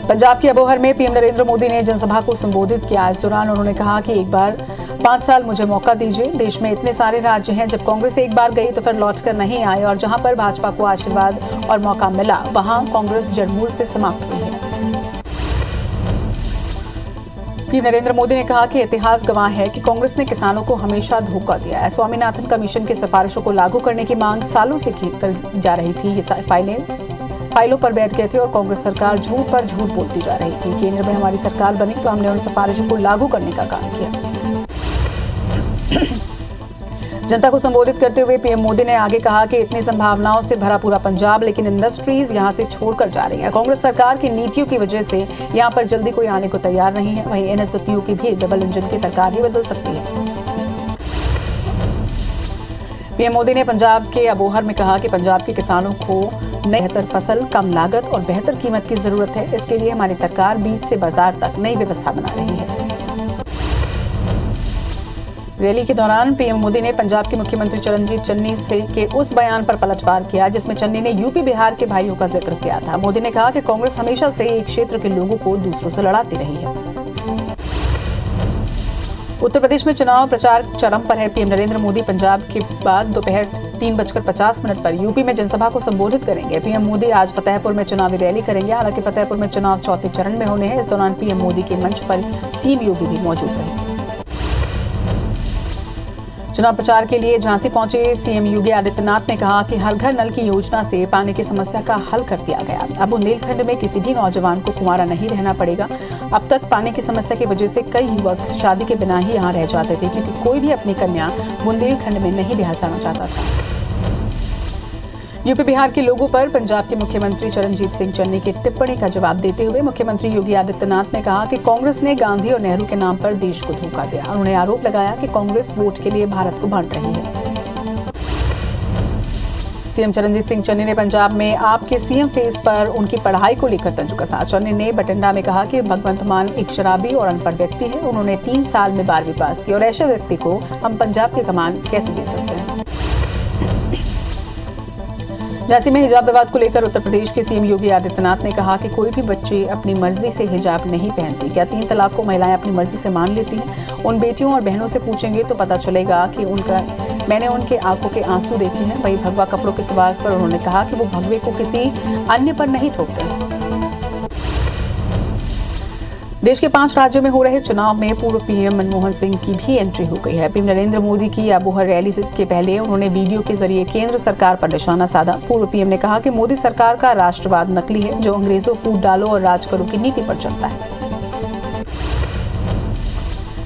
पंजाब के अबोहर में पीएम नरेंद्र मोदी ने जनसभा को संबोधित किया। इस दौरान उन्होंने कहा कि एक बार 5 साल मुझे मौका दीजिए। देश में इतने सारे राज्य हैं, जब कांग्रेस एक बार गई तो फिर लौटकर नहीं आए, और जहां पर भाजपा को आशीर्वाद और मौका मिला वहां कांग्रेस जड़मूल से समाप्त हुई है। पीएम नरेंद्र मोदी ने कहा कि इतिहास गवाह है कि कांग्रेस ने किसानों को हमेशा धोखा दिया है। स्वामीनाथन कमीशन की सिफारिशों को लागू करने की मांग सालों से की जा रही थी। ये फाइलों पर बैठ गए थे और कांग्रेस सरकार झूठ पर झूठ बोलती जा रही थी। केंद्र में हमारी सरकार बनी तो हमने उन सिफारिशों को लागू करने का काम किया। जनता को संबोधित करते हुए पीएम मोदी ने आगे कहा कि इतनी संभावनाओं से भरा पूरा पंजाब, लेकिन इंडस्ट्रीज यहां से छोड़कर जा रही है। कांग्रेस सरकार की नीतियों की वजह से यहां पर जल्दी कोई आने को तैयार नहीं है। वहीं इन स्थितियों की भी डबल इंजन की सरकार ही बदल सकती है। पीएम मोदी ने पंजाब के अबोहर में कहा कि पंजाब के किसानों को बेहतर फसल, कम लागत और बेहतर कीमत की जरूरत है। इसके लिए हमारी सरकार बीज से बाजार तक नई व्यवस्था बना रही है। रैली के दौरान पीएम मोदी ने पंजाब के मुख्यमंत्री चरणजीत चन्नी के उस बयान पर पलटवार किया जिसमें चन्नी ने यूपी बिहार के भाइयों का जिक्र किया था। मोदी ने कहा कि कांग्रेस हमेशा से एक क्षेत्र के लोगों को दूसरों से लड़ाती रही है। उत्तर प्रदेश में चुनाव प्रचार चरम पर है। पीएम नरेंद्र मोदी पंजाब के बाद दोपहर 3:50 पर यूपी में जनसभा को संबोधित करेंगे। पीएम मोदी आज फतेहपुर में चुनावी रैली करेंगे। हालांकि फतेहपुर में चुनाव चौथे चरण में होने हैं। इस दौरान पीएम मोदी के मंच पर सीएम योगी भी मौजूद रहेंगे। चुनाव प्रचार के लिए झांसी पहुंचे सीएम योगी आदित्यनाथ ने कहा कि हर घर नल की योजना से पानी की समस्या का हल कर दिया गया। अब बुंदेलखंड में किसी भी नौजवान को कुंवारा नहीं रहना पड़ेगा। अब तक पानी की समस्या की वजह से कई युवक शादी के बिना ही यहाँ रह जाते थे, क्योंकि कोई भी अपनी कन्या बुंदेलखंड में नहीं ब्याह जाना चाहता था। यूपी बिहार के लोगों पर पंजाब के मुख्यमंत्री चरणजीत सिंह चन्नी की टिप्पणी का जवाब देते हुए मुख्यमंत्री योगी आदित्यनाथ ने कहा कि कांग्रेस ने गांधी और नेहरू के नाम पर देश को धोखा दिया। उन्होंने आरोप लगाया कि कांग्रेस वोट के लिए भारत को बांट रही है। सीएम चरणजीत सिंह चन्नी ने पंजाब में आपके सीएम फेस पर उनकी पढ़ाई को लेकर तंज कसा। चन्नी ने बठिंडा में कहा कि भगवंत मान एक शराबी और अनपढ़ व्यक्ति है। उन्होंने 3 साल में 12वीं पास की और ऐसे व्यक्ति को हम पंजाब की कमान कैसे दे सकते हैं। झांसी में हिजाब विवाद को लेकर उत्तर प्रदेश के सीएम योगी आदित्यनाथ ने कहा कि कोई भी बच्ची अपनी मर्जी से हिजाब नहीं पहनती। क्या 3 तलाक को महिलाएं अपनी मर्जी से मान लेती हैं? उन बेटियों और बहनों से पूछेंगे तो पता चलेगा कि मैंने उनके आंखों के आंसू देखे हैं। वहीं भगवा कपड़ों के सवाल पर उन्होंने कहा कि वो भगवे को किसी अन्य पर नहीं थोप रहे। देश के 5 राज्यों में हो रहे चुनाव में पूर्व पीएम मनमोहन सिंह की भी एंट्री हो गई है। पीएम नरेंद्र मोदी की अबोहर रैली के पहले उन्होंने वीडियो के जरिए केंद्र सरकार पर निशाना साधा। पूर्व पीएम ने कहा कि मोदी सरकार का राष्ट्रवाद नकली है, जो अंग्रेजों फूट डालो और राज करो की नीति पर चलता है।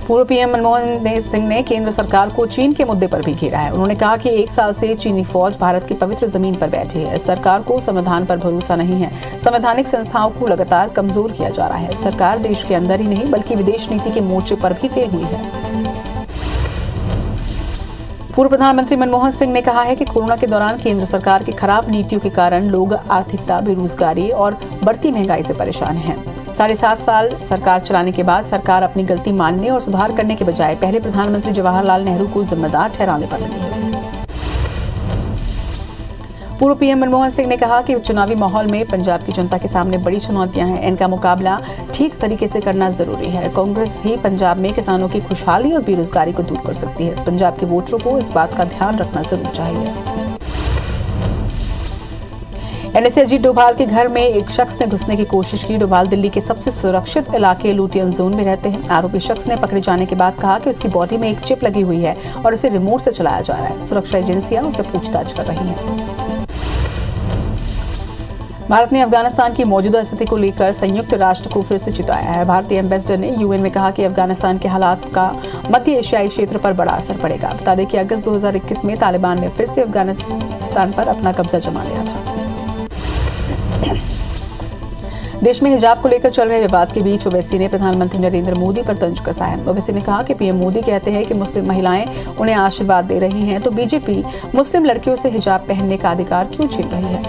पूर्व पीएम मनमोहन सिंह ने केंद्र सरकार को चीन के मुद्दे पर भी घेरा है। उन्होंने कहा कि 1 साल से चीनी फौज भारत की पवित्र जमीन पर बैठी है। इस सरकार को संविधान पर भरोसा नहीं है। संवैधानिक संस्थाओं को लगातार कमजोर किया जा रहा है। सरकार देश के अंदर ही नहीं बल्कि विदेश नीति के मोर्चे पर भी फेल हुई है। पूर्व प्रधानमंत्री मनमोहन सिंह ने कहा है कि कोरोना के दौरान केंद्र सरकार की खराब नीतियों के कारण लोग आर्थिकता, बेरोजगारी और बढ़ती महंगाई से परेशान हैं। 7.5 साल सरकार चलाने के बाद सरकार अपनी गलती मानने और सुधार करने के बजाय पहले प्रधानमंत्री जवाहरलाल नेहरू को जिम्मेदार ठहराने पर लगी है। पूर्व पीएम मनमोहन सिंह ने कहा कि चुनावी माहौल में पंजाब की जनता के सामने बड़ी चुनौतियां हैं। इनका मुकाबला ठीक तरीके से करना जरूरी है। कांग्रेस ही पंजाब में किसानों की खुशहाली और बेरोजगारी को दूर कर सकती है। पंजाब के वोटरों को इस बात का ध्यान रखना जरूर चाहिए। एनएसए अजीत डोभाल के घर में एक शख्स ने घुसने की कोशिश की। डोभाल दिल्ली के सबसे सुरक्षित इलाके लुटियन जोन में रहते हैं। आरोपी शख्स ने पकड़े जाने के बाद कहा कि उसकी बॉडी में एक चिप लगी हुई है और उसे रिमोट से चलाया जा रहा है। सुरक्षा एजेंसियां उससे पूछताछ कर रही हैं। भारत ने अफगानिस्तान की मौजूदा स्थिति को लेकर संयुक्त राष्ट्र को फिर से चिताया है। भारतीय एम्बेसडर ने यूएन में कहा कि अफगानिस्तान के हालात का मध्य एशियाई क्षेत्र पर बड़ा असर पड़ेगा। बता दें कि अगस्त 2021 में तालिबान ने फिर से अफगानिस्तान पर अपना कब्जा जमा लिया था। देश में हिजाब को लेकर चल रहे विवाद के बीच ओवैसी ने प्रधानमंत्री नरेंद्र मोदी पर तंज कसा है। ओवैसी ने कहा कि पीएम मोदी कहते हैं कि मुस्लिम महिलाएं उन्हें आशीर्वाद दे रही हैं, तो बीजेपी मुस्लिम लड़कियों से हिजाब पहनने का अधिकार क्यों छीन रही है।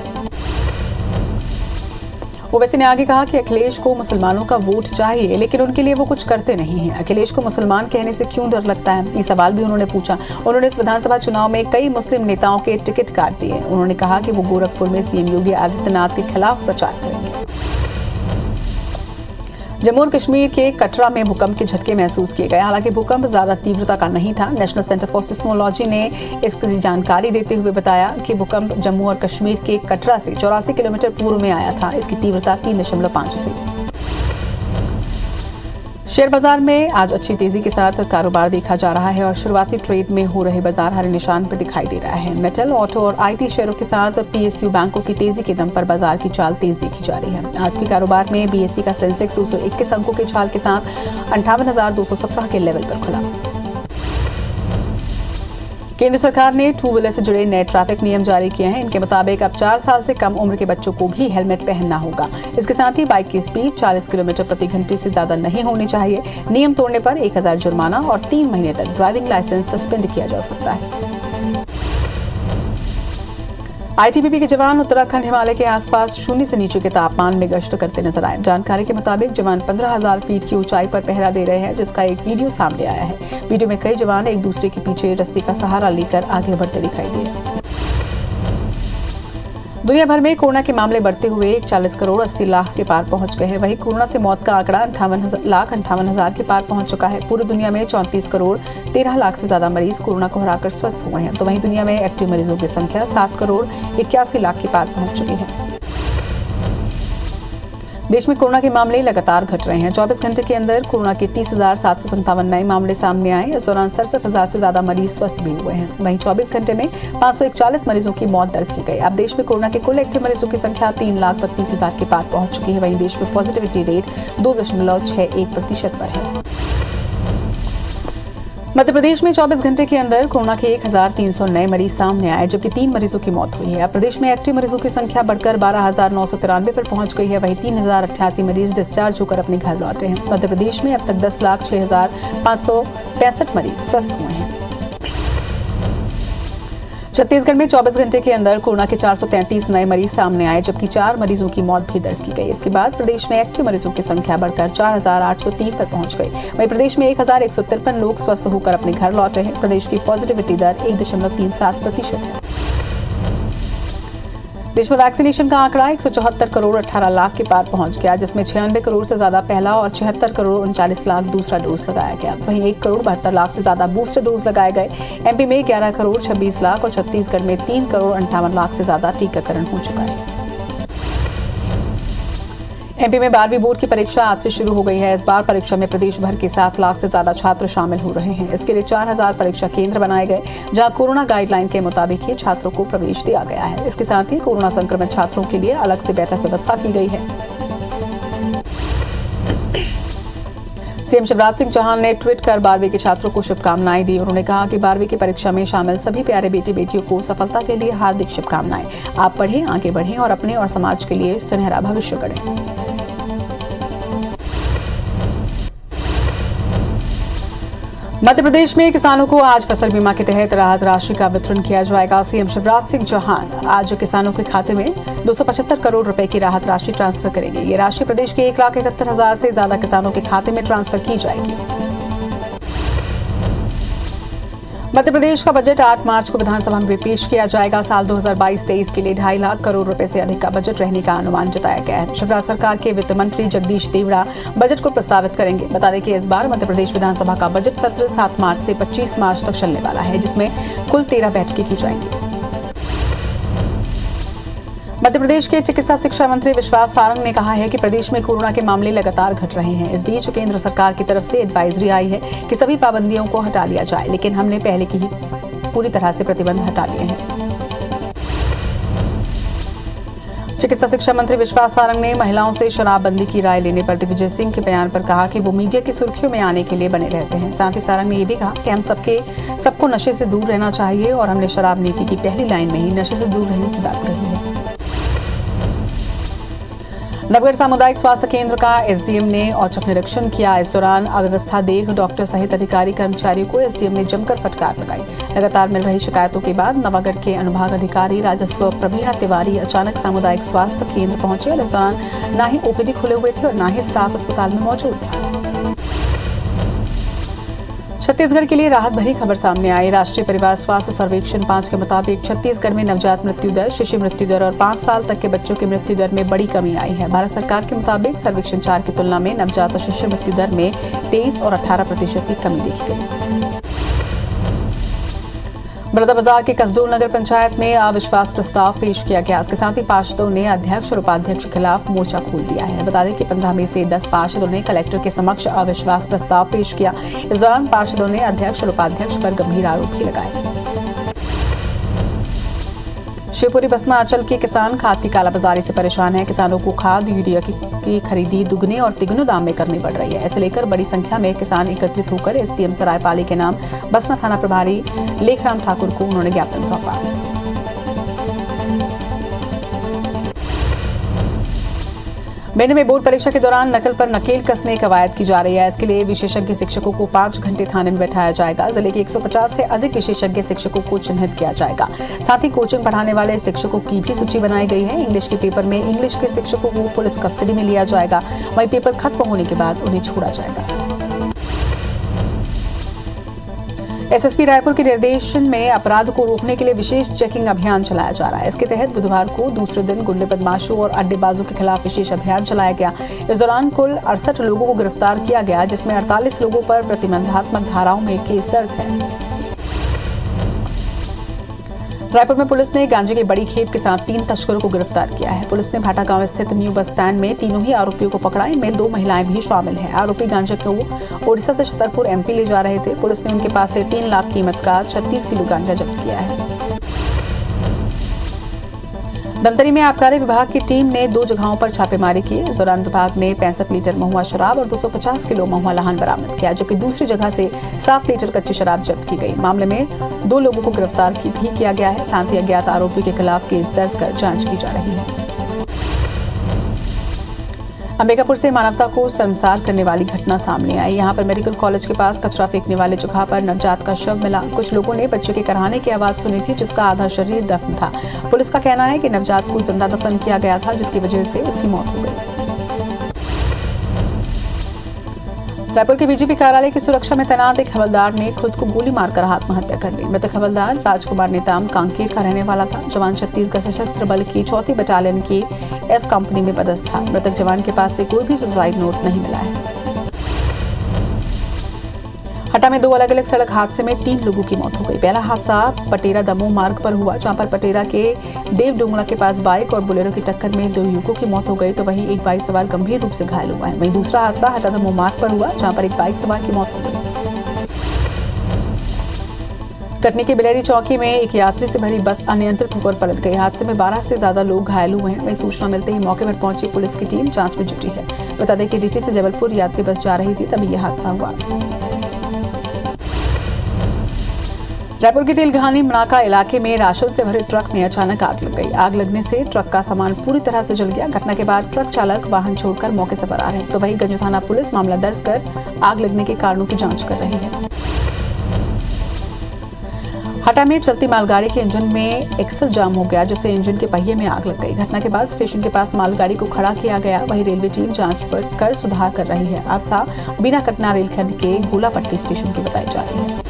ओवैसी ने आगे कहा कि अखिलेश को मुसलमानों का वोट चाहिए, लेकिन उनके लिए वो कुछ करते नहीं हैं। अखिलेश को मुसलमान कहने से क्यों डर लगता है, ये सवाल भी उन्होंने पूछा। उन्होंने इस विधानसभा चुनाव में कई मुस्लिम नेताओं के टिकट काट दिए। उन्होंने कहा कि वो गोरखपुर में सीएम योगी आदित्यनाथ के खिलाफ प्रचार करेंगे। जम्मू और कश्मीर के कटरा में भूकंप के झटके महसूस किए गए। हालांकि भूकंप ज्यादा तीव्रता का नहीं था। नेशनल सेंटर फॉर सिस्मोलॉजी ने इसकी जानकारी देते हुए बताया कि भूकंप जम्मू और कश्मीर के कटरा से 84 किलोमीटर पूर्व में आया था। इसकी तीव्रता 3.5 थी। शेयर बाजार में आज अच्छी तेजी के साथ कारोबार देखा जा रहा है और शुरुआती ट्रेड में हो रहे बाजार हरे निशान पर दिखाई दे रहा है। मेटल, ऑटो और आईटी शेयरों के साथ पीएसयू बैंकों की तेजी के दम पर बाजार की चाल तेज देखी जा रही है। आज के कारोबार में बीएसई का सेंसेक्स 221 अंकों के चाल के साथ 58,217 के लेवल पर खुला। केंद्र सरकार ने टू व्हीलर से जुड़े नए ट्रैफिक नियम जारी किए हैं। इनके मुताबिक अब 4 साल से कम उम्र के बच्चों को भी हेलमेट पहनना होगा। इसके साथ ही बाइक की स्पीड 40 किलोमीटर प्रति घंटे से ज्यादा नहीं होनी चाहिए। नियम तोड़ने पर 1000 जुर्माना और 3 महीने तक ड्राइविंग लाइसेंस सस्पेंड किया जा सकता है। आईटीबीपी के जवान उत्तराखंड हिमालय के आसपास 0 से नीचे के तापमान में गश्त करते नजर आए। जानकारी के मुताबिक जवान 15,000 फीट की ऊंचाई पर पहरा दे रहे हैं, जिसका एक वीडियो सामने आया है। वीडियो में कई जवान एक दूसरे के पीछे रस्सी का सहारा लेकर आगे बढ़ते दिखाई दिए। दुनिया भर में कोरोना के मामले बढ़ते हुए 40 करोड़ 80 लाख के पार पहुंच गए हैं। वहीं कोरोना से मौत का आंकड़ा 58,58,000 के पार पहुंच चुका है। पूरी दुनिया में 34 करोड़ 13 लाख से ज्यादा मरीज कोरोना को हराकर स्वस्थ हुए हैं। तो वहीं दुनिया में एक्टिव मरीजों की संख्या 7 करोड़ 81 लाख के पार पहुंच चुकी है। देश में कोरोना के मामले लगातार घट रहे हैं। 24 घंटे के अंदर कोरोना के 30,757 नए मामले सामने आए। इस दौरान 67,000 से ज्यादा मरीज स्वस्थ भी हुए हैं। वहीं 24 घंटे में 541 मरीजों की मौत दर्ज की गई। अब देश में कोरोना के कुल एक्टिव मरीजों की संख्या 3,32,000 के पार पहुंच चुकी है। वहीं देश में पॉजिटिविटी रेट 2.61% पर है। मध्य प्रदेश में 24 घंटे के अंदर कोरोना के 1,300 नए मरीज सामने आए, जबकि 3 मरीजों की मौत हुई है। अब प्रदेश में एक्टिव मरीजों की संख्या बढ़कर 12,993 पर पहुंच गई है। वहीं 3,088 मरीज डिस्चार्ज होकर अपने घर लौटे हैं। मध्य प्रदेश में अब तक 10,06,565 मरीज स्वस्थ हुए हैं। छत्तीसगढ़ में 24 घंटे के अंदर कोरोना के 433 नए मरीज सामने आए, जबकि 4 मरीजों की मौत भी दर्ज की गई। इसके बाद प्रदेश में एक्टिव मरीजों की संख्या बढ़कर 4,803 पर पहुंच गई। वहीं प्रदेश में 1,153 लोग स्वस्थ होकर अपने घर लौटे हैं। प्रदेश की पॉजिटिविटी दर 1.37% है। देश में वैक्सीनेशन का आंकड़ा 174 करोड़ 18 लाख के पार पहुंच गया, जिसमें 96 करोड़ से ज्यादा पहला और 76 करोड़ 39 लाख दूसरा डोज लगाया गया। वहीं 1 करोड़ 72 लाख से ज्यादा बूस्टर डोज लगाए गए। एमपी में 11 करोड़ 26 लाख और छत्तीसगढ़ में 3 करोड़ 58 लाख से ज्यादा टीकाकरण हो चुका है। एमपी में 12वीं बोर्ड की परीक्षा आज से शुरू हो गई है। इस बार परीक्षा में प्रदेश भर के 7 लाख से ज्यादा छात्र शामिल हो रहे हैं। इसके लिए 4,000 परीक्षा केंद्र बनाए गए, जहां कोरोना गाइडलाइन के मुताबिक ही छात्रों को प्रवेश दिया गया है। इसके साथ ही कोरोना संक्रमित छात्रों के लिए अलग से बैठक व्यवस्था की गई है। सीएम शिवराज सिंह चौहान ने ट्वीट कर 12वीं के छात्रों को शुभकामनाएं दी। उन्होंने कहा कि 12वीं की परीक्षा में शामिल सभी प्यारे बेटे बेटियों को सफलता के लिए हार्दिक शुभकामनाएं। आप पढ़ें, आगे बढ़ें और अपने और समाज के लिए सुनहरा भविष्य गढ़ें। मध्य प्रदेश में किसानों को आज फसल बीमा के तहत राहत राशि का वितरण किया जाएगा। सीएम शिवराज सिंह चौहान आज किसानों के खाते में 275 करोड़ रुपए की राहत राशि ट्रांसफर करेंगे। ये राशि प्रदेश के 1,71,000 से ज्यादा किसानों के खाते में ट्रांसफर की जाएगी। मध्य प्रदेश का बजट 8 मार्च को विधानसभा में पेश किया जाएगा। साल 2022-23 के लिए 2.5 लाख करोड़ रुपए से अधिक का बजट रहने का अनुमान जताया गया है। शिवराज सरकार के वित्त मंत्री जगदीश देवड़ा बजट को प्रस्तावित करेंगे। बता दें कि इस बार मध्य प्रदेश विधानसभा का बजट सत्र 7 मार्च से 25 मार्च तक चलने वाला है, जिसमें कुल 13 बैठकें की जाएंगी। मध्य प्रदेश के चिकित्सा शिक्षा मंत्री विश्वास सारंग ने कहा है कि प्रदेश में कोरोना के मामले लगातार घट रहे हैं। इस बीच केंद्र सरकार की तरफ से एडवाइजरी आई है कि सभी पाबंदियों को हटा लिया जाए, लेकिन हमने पहले की ही पूरी तरह से प्रतिबंध हटा लिए हैं। चिकित्सा शिक्षा मंत्री विश्वास सारंग ने महिलाओं से शराबबंदी की राय लेने पर दिग्विजय सिंह के बयान पर कहा कि वो मीडिया की सुर्खियों में आने के लिए बने रहते हैं। साथ ही सारंग ने ये भी कहा कि हम सबको नशे से दूर रहना चाहिए और हमने शराब नीति की पहली लाइन में ही नशे से दूर रहने की बात कही है। नवगढ़ सामुदायिक स्वास्थ्य केंद्र का एसडीएम ने औचक निरीक्षण किया। इस दौरान अव्यवस्था देख डॉक्टर सहित अधिकारी कर्मचारियों को एसडीएम ने जमकर फटकार लगाई। लगातार मिल रही शिकायतों के बाद नवागढ़ के अनुभाग अधिकारी राजस्व प्रवीणा तिवारी अचानक सामुदायिक स्वास्थ्य केंद्र पहुंचे और इस दौरान न ही ओपीडी खुले हुए थे और न ही स्टाफ अस्पताल में मौजूद था। छत्तीसगढ़ के लिए राहत भरी खबर सामने आई। राष्ट्रीय परिवार स्वास्थ्य सर्वेक्षण 5 के मुताबिक छत्तीसगढ़ में नवजात मृत्यु दर, शिशु मृत्यु दर और 5 साल तक के बच्चों की मृत्यु दर में बड़ी कमी आई है। भारत सरकार के मुताबिक सर्वेक्षण 4 की तुलना में नवजात और शिशु मृत्यु दर में 23 और 18% की कमी देखी गई। बलौदाबाजार के कसडोल नगर पंचायत में अविश्वास प्रस्ताव पेश किया गया। इसके साथ ही पार्षदों ने अध्यक्ष और उपाध्यक्ष के खिलाफ मोर्चा खोल दिया है। बता दें कि 15 में से 10 पार्षदों ने कलेक्टर के समक्ष अविश्वास प्रस्ताव पेश किया। इस दौरान पार्षदों ने अध्यक्ष और उपाध्यक्ष पर गंभीर आरोप भी लगाए। शिवपुरी बसना अंचल के किसान खाद की कालाबाजारी से परेशान हैं। किसानों को खाद यूरिया की खरीदी दुगने और तिगुने दाम में करनी पड़ रही है। इसे लेकर बड़ी संख्या में किसान एकत्रित होकर एसडीएम सरायपाली के नाम बसना थाना प्रभारी लेखराम ठाकुर को उन्होंने ज्ञापन सौंपा। बेनी में बोर्ड परीक्षा के दौरान नकल पर नकेल कसने की कवायद की जा रही है। इसके लिए विशेषज्ञ शिक्षकों को 5 घंटे थाने में बैठाया जाएगा। जिले के 150 से अधिक विशेषज्ञ शिक्षकों को चिन्हित किया जाएगा। साथ ही कोचिंग पढ़ाने वाले शिक्षकों की भी सूची बनाई गई है। इंग्लिश के पेपर में इंग्लिश के शिक्षकों को पुलिस कस्टडी में लिया जाएगा। वहीं पेपर खत्म होने के बाद उन्हें छोड़ा जाएगा। एसएसपी रायपुर के निर्देशन में अपराध को रोकने के लिए विशेष चेकिंग अभियान चलाया जा रहा है। इसके तहत बुधवार को दूसरे दिन गुंडे बदमाशों और अड्डेबाजों के खिलाफ विशेष अभियान चलाया गया। इस दौरान कुल 68 लोगों को गिरफ्तार किया गया, जिसमें 48 लोगों पर प्रतिबंधात्मक धाराओं में केस दर्ज है। रायपुर में पुलिस ने गांजे की बड़ी खेप के साथ 3 तस्करों को गिरफ्तार किया है। पुलिस ने भाटा गांव स्थित न्यू बस स्टैंड में तीनों ही आरोपियों को पकड़ा। इनमें 2 महिलाएं भी शामिल हैं। आरोपी गांजा को ओडिशा से छतरपुर एमपी ले जा रहे थे। पुलिस ने उनके पास से 3 लाख कीमत का 36 किलो गांजा जब्त किया है। धमतरी में आबकारी विभाग की टीम ने 2 जगहों पर छापेमारी की। इस दौरान विभाग ने 65 लीटर महुआ शराब और 250 किलो महुआ लहान बरामद किया, जबकि दूसरी जगह से 7 लीटर कच्ची शराब जब्त की गई। मामले में 2 लोगों को गिरफ्तार भी किया गया है। साथ ही अज्ञात आरोपी के खिलाफ केस दर्ज कर जांच की जा रही है। अंबिकापुर से मानवता को शर्मसार करने वाली घटना सामने आई। यहां पर मेडिकल कॉलेज के पास कचरा फेंकने वाले जगह पर नवजात का शव मिला। कुछ लोगों ने बच्चे के कराहने की आवाज सुनी थी, जिसका आधा शरीर दफन था। पुलिस का कहना है कि नवजात को जिंदा दफन किया गया था, जिसकी वजह से उसकी मौत हो गई। रायपुर के बीजेपी कार्यालय की सुरक्षा में तैनात एक हवलदार ने खुद को गोली मारकर आत्महत्या कर ली। मृतक हवलदार राजकुमार नेताम कांकेर का रहने वाला था। जवान छत्तीसगढ़ सशस्त्र बल की 4वीं बटालियन की एफ कंपनी में पदस्थ था। मृतक जवान के पास से कोई भी सुसाइड नोट नहीं मिला है। हटा में 2 अलग अलग सड़क हादसे में 3 लोगों की मौत हो गई। पहला हादसा पटेरा दमोह मार्ग पर हुआ, जहां पर पटेरा के देवडोंगरा के पास बाइक और बोलेरो की टक्कर में 2 युवकों की मौत हो गई, तो वहीं एक बाइक सवार गंभीर रूप से घायल हुआ है। वहीं दूसरा हादसा हटा दमोह मार्ग पर हुआ, जहां पर एक बाइक सवार की मौत हो गई। कटनी के बिलेरी चौकी में एक यात्री से भरी बस अनियंत्रित होकर पलट गई। हादसे में 12 से ज्यादा लोग घायल हुए हैं। वहीं सूचना मिलते ही मौके पर पहुंची पुलिस की टीम जांच में जुटी है। बता दें कि डीटी से जबलपुर यात्री बस जा रही थी, तभी यह हादसा हुआ। रायपुर के तेलघानी मनाका इलाके में राशन से भरे ट्रक में अचानक आग लग गई। आग लगने से ट्रक का सामान पूरी तरह से जल गया। घटना के बाद ट्रक चालक वाहन छोड़कर मौके से फरार है। तो वहीं गंज थाना पुलिस मामला दर्ज कर आग लगने के कारणों की जांच कर रही है। हटा में चलती मालगाड़ी के इंजन में एक्सल जाम हो गया, जिससे इंजन के पहिए में आग लग गई। घटना के बाद स्टेशन के पास मालगाड़ी को खड़ा किया गया। वहीं रेलवे टीम जांच कर सुधार कर रही है। हादसा बिना कटना रेलखंड के गोलापट्टी स्टेशन की बताई जा रही है।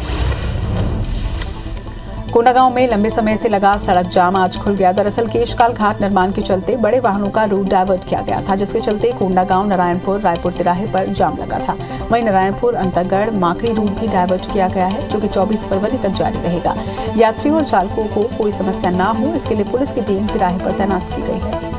कोंडागांव में लंबे समय से लगा सड़क जाम आज खुल गया। दरअसल केशकाल घाट निर्माण के चलते बड़े वाहनों का रूट डायवर्ट किया गया था, जिसके चलते कोंडागांव नारायणपुर रायपुर तिराहे पर जाम लगा था। वहीं नारायणपुर अंतरगढ़ माकड़ी रूट भी डायवर्ट किया गया है, जो कि 24 फरवरी तक जारी रहेगा। यात्रियों और चालकों को कोई समस्या न हो, इसके लिए पुलिस की टीम तिराहे पर तैनात की गई है।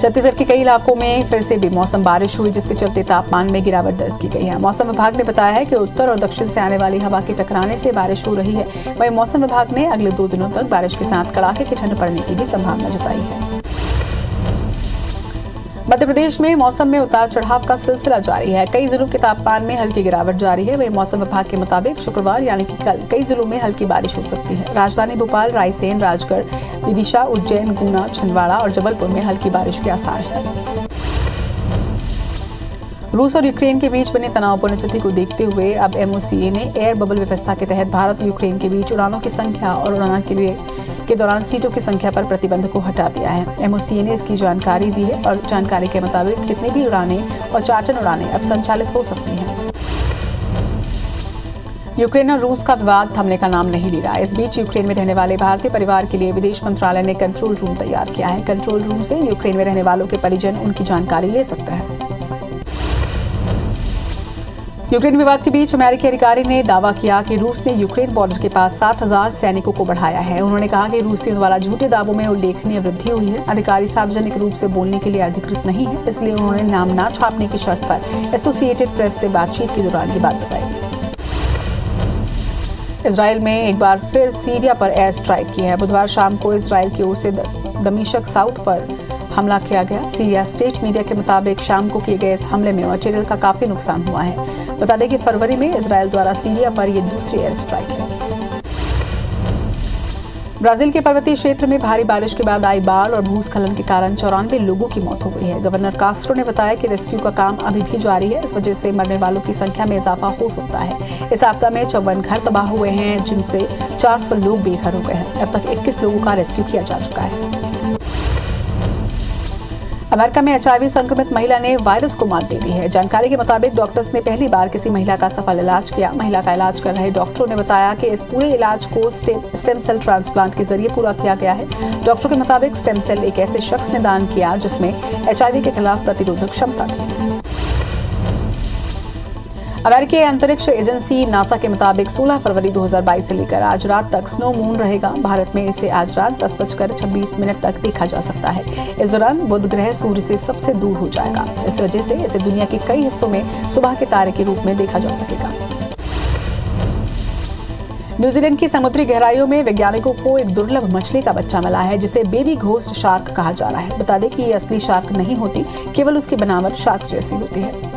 छत्तीसगढ़ के कई इलाकों में फिर से बेमौसम बारिश हुई, जिसके चलते तापमान में गिरावट दर्ज की गई है। मौसम विभाग ने बताया है कि उत्तर और दक्षिण से आने वाली हवा के टकराने से बारिश हो रही है। वहीं मौसम विभाग ने अगले 2 दिनों तक बारिश के साथ कड़ाके की ठंड पड़ने की भी संभावना जताई है। मध्य प्रदेश में मौसम में उतार चढ़ाव का सिलसिला जारी है। कई जिलों के तापमान में हल्की गिरावट जारी है। वहीं मौसम विभाग के मुताबिक शुक्रवार यानी कि कल कई जिलों में हल्की बारिश हो सकती है। राजधानी भोपाल, रायसेन, राजगढ़, विदिशा, उज्जैन, गुना, छिंदवाड़ा और जबलपुर में हल्की बारिश के आसार है। रूस और यूक्रेन के बीच बने तनावपूर्ण स्थिति को देखते हुए अब MOCA ने एयर बबल व्यवस्था के तहत भारत और यूक्रेन के बीच उड़ानों की संख्या और उड़ान के दौरान सीटों की संख्या पर प्रतिबंध को हटा दिया है। MOCA ने इसकी जानकारी दी है और जानकारी के मुताबिक कितनी भी उड़ानें और चार्टर उड़ानें अब संचालित हो सकती हैं। यूक्रेन और रूस का विवाद थमने का नाम नहीं ले रहा। इस बीच यूक्रेन में रहने वाले भारतीय परिवार के लिए विदेश मंत्रालय ने कंट्रोल रूम तैयार किया है। कंट्रोल रूम से यूक्रेन में रहने वालों के परिजन उनकी जानकारी ले सकते हैं। यूक्रेन विवाद के बीच अमेरिकी अधिकारी ने दावा किया कि रूस ने यूक्रेन बॉर्डर के पास 60,000 सैनिकों को बढ़ाया है। उन्होंने कहा कि रूसियों द्वारा झूठे दावों में उल्लेखनीय वृद्धि हुई है। अधिकारी सार्वजनिक रूप से बोलने के लिए अधिकृत नहीं है, इसलिए उन्होंने नाम न छापने की शर्त पर एसोसिएटेड प्रेस से बातचीत के दौरान ये बात बताई। इजरायल में एक बार फिर सीरिया पर एयर स्ट्राइक की है। बुधवार शाम को इजरायल की ओर से दमिश्क साउथ पर हमला किया गया। सीरिया स्टेट मीडिया के मुताबिक शाम को किए गए इस हमले में मटेरियल का काफी नुकसान हुआ है। बता दें कि फरवरी में इजरायल द्वारा सीरिया पर यह दूसरी एयर स्ट्राइक है। ब्राजील के पर्वतीय क्षेत्र में भारी बारिश के बाद आई बाढ़ और भूस्खलन के कारण 94 लोगों की मौत हो गई है। गवर्नर कास्ट्रो ने बताया कि रेस्क्यू का काम अभी भी जारी है। इस वजह से मरने वालों की संख्या में इजाफा हो सकता है। इस आपदा में 54 घर तबाह हुए हैं, जिनसे 400 लोग बेघर हो गए हैं। अब तक 21 लोगों का रेस्क्यू किया जा चुका है। अमेरिका में HIV संक्रमित महिला ने वायरस को मात दे दी है। जानकारी के मुताबिक डॉक्टर्स ने पहली बार किसी महिला का सफल इलाज किया। महिला का इलाज कर रहे डॉक्टरों ने बताया कि इस पूरे इलाज को स्टेम सेल ट्रांसप्लांट के जरिए पूरा किया गया है। डॉक्टरों के मुताबिक स्टेम सेल एक ऐसे शख्स ने दान किया जिसमें HIV के खिलाफ प्रतिरोधक क्षमता थी। अमेरिकी अंतरिक्ष एजेंसी नासा के मुताबिक 16 फरवरी 2022 से लेकर आज रात तक स्नो मून रहेगा। भारत में इसे आज रात 10:26 तक देखा जा सकता है। इस दौरान बुध ग्रह सूर्य से सबसे दूर हो जाएगा। इस वजह से इसे दुनिया के कई हिस्सों में सुबह के तारे के रूप में देखा जा सकेगा। न्यूजीलैंड की समुद्री गहराइयों में वैज्ञानिकों को एक दुर्लभ मछली का बच्चा मिला है, जिसे बेबी घोस्ट शार्क कहा जा रहा है। बता दें कि ये असली शार्क नहीं होती, केवल उसकी बनावट शार्क जैसी होती है।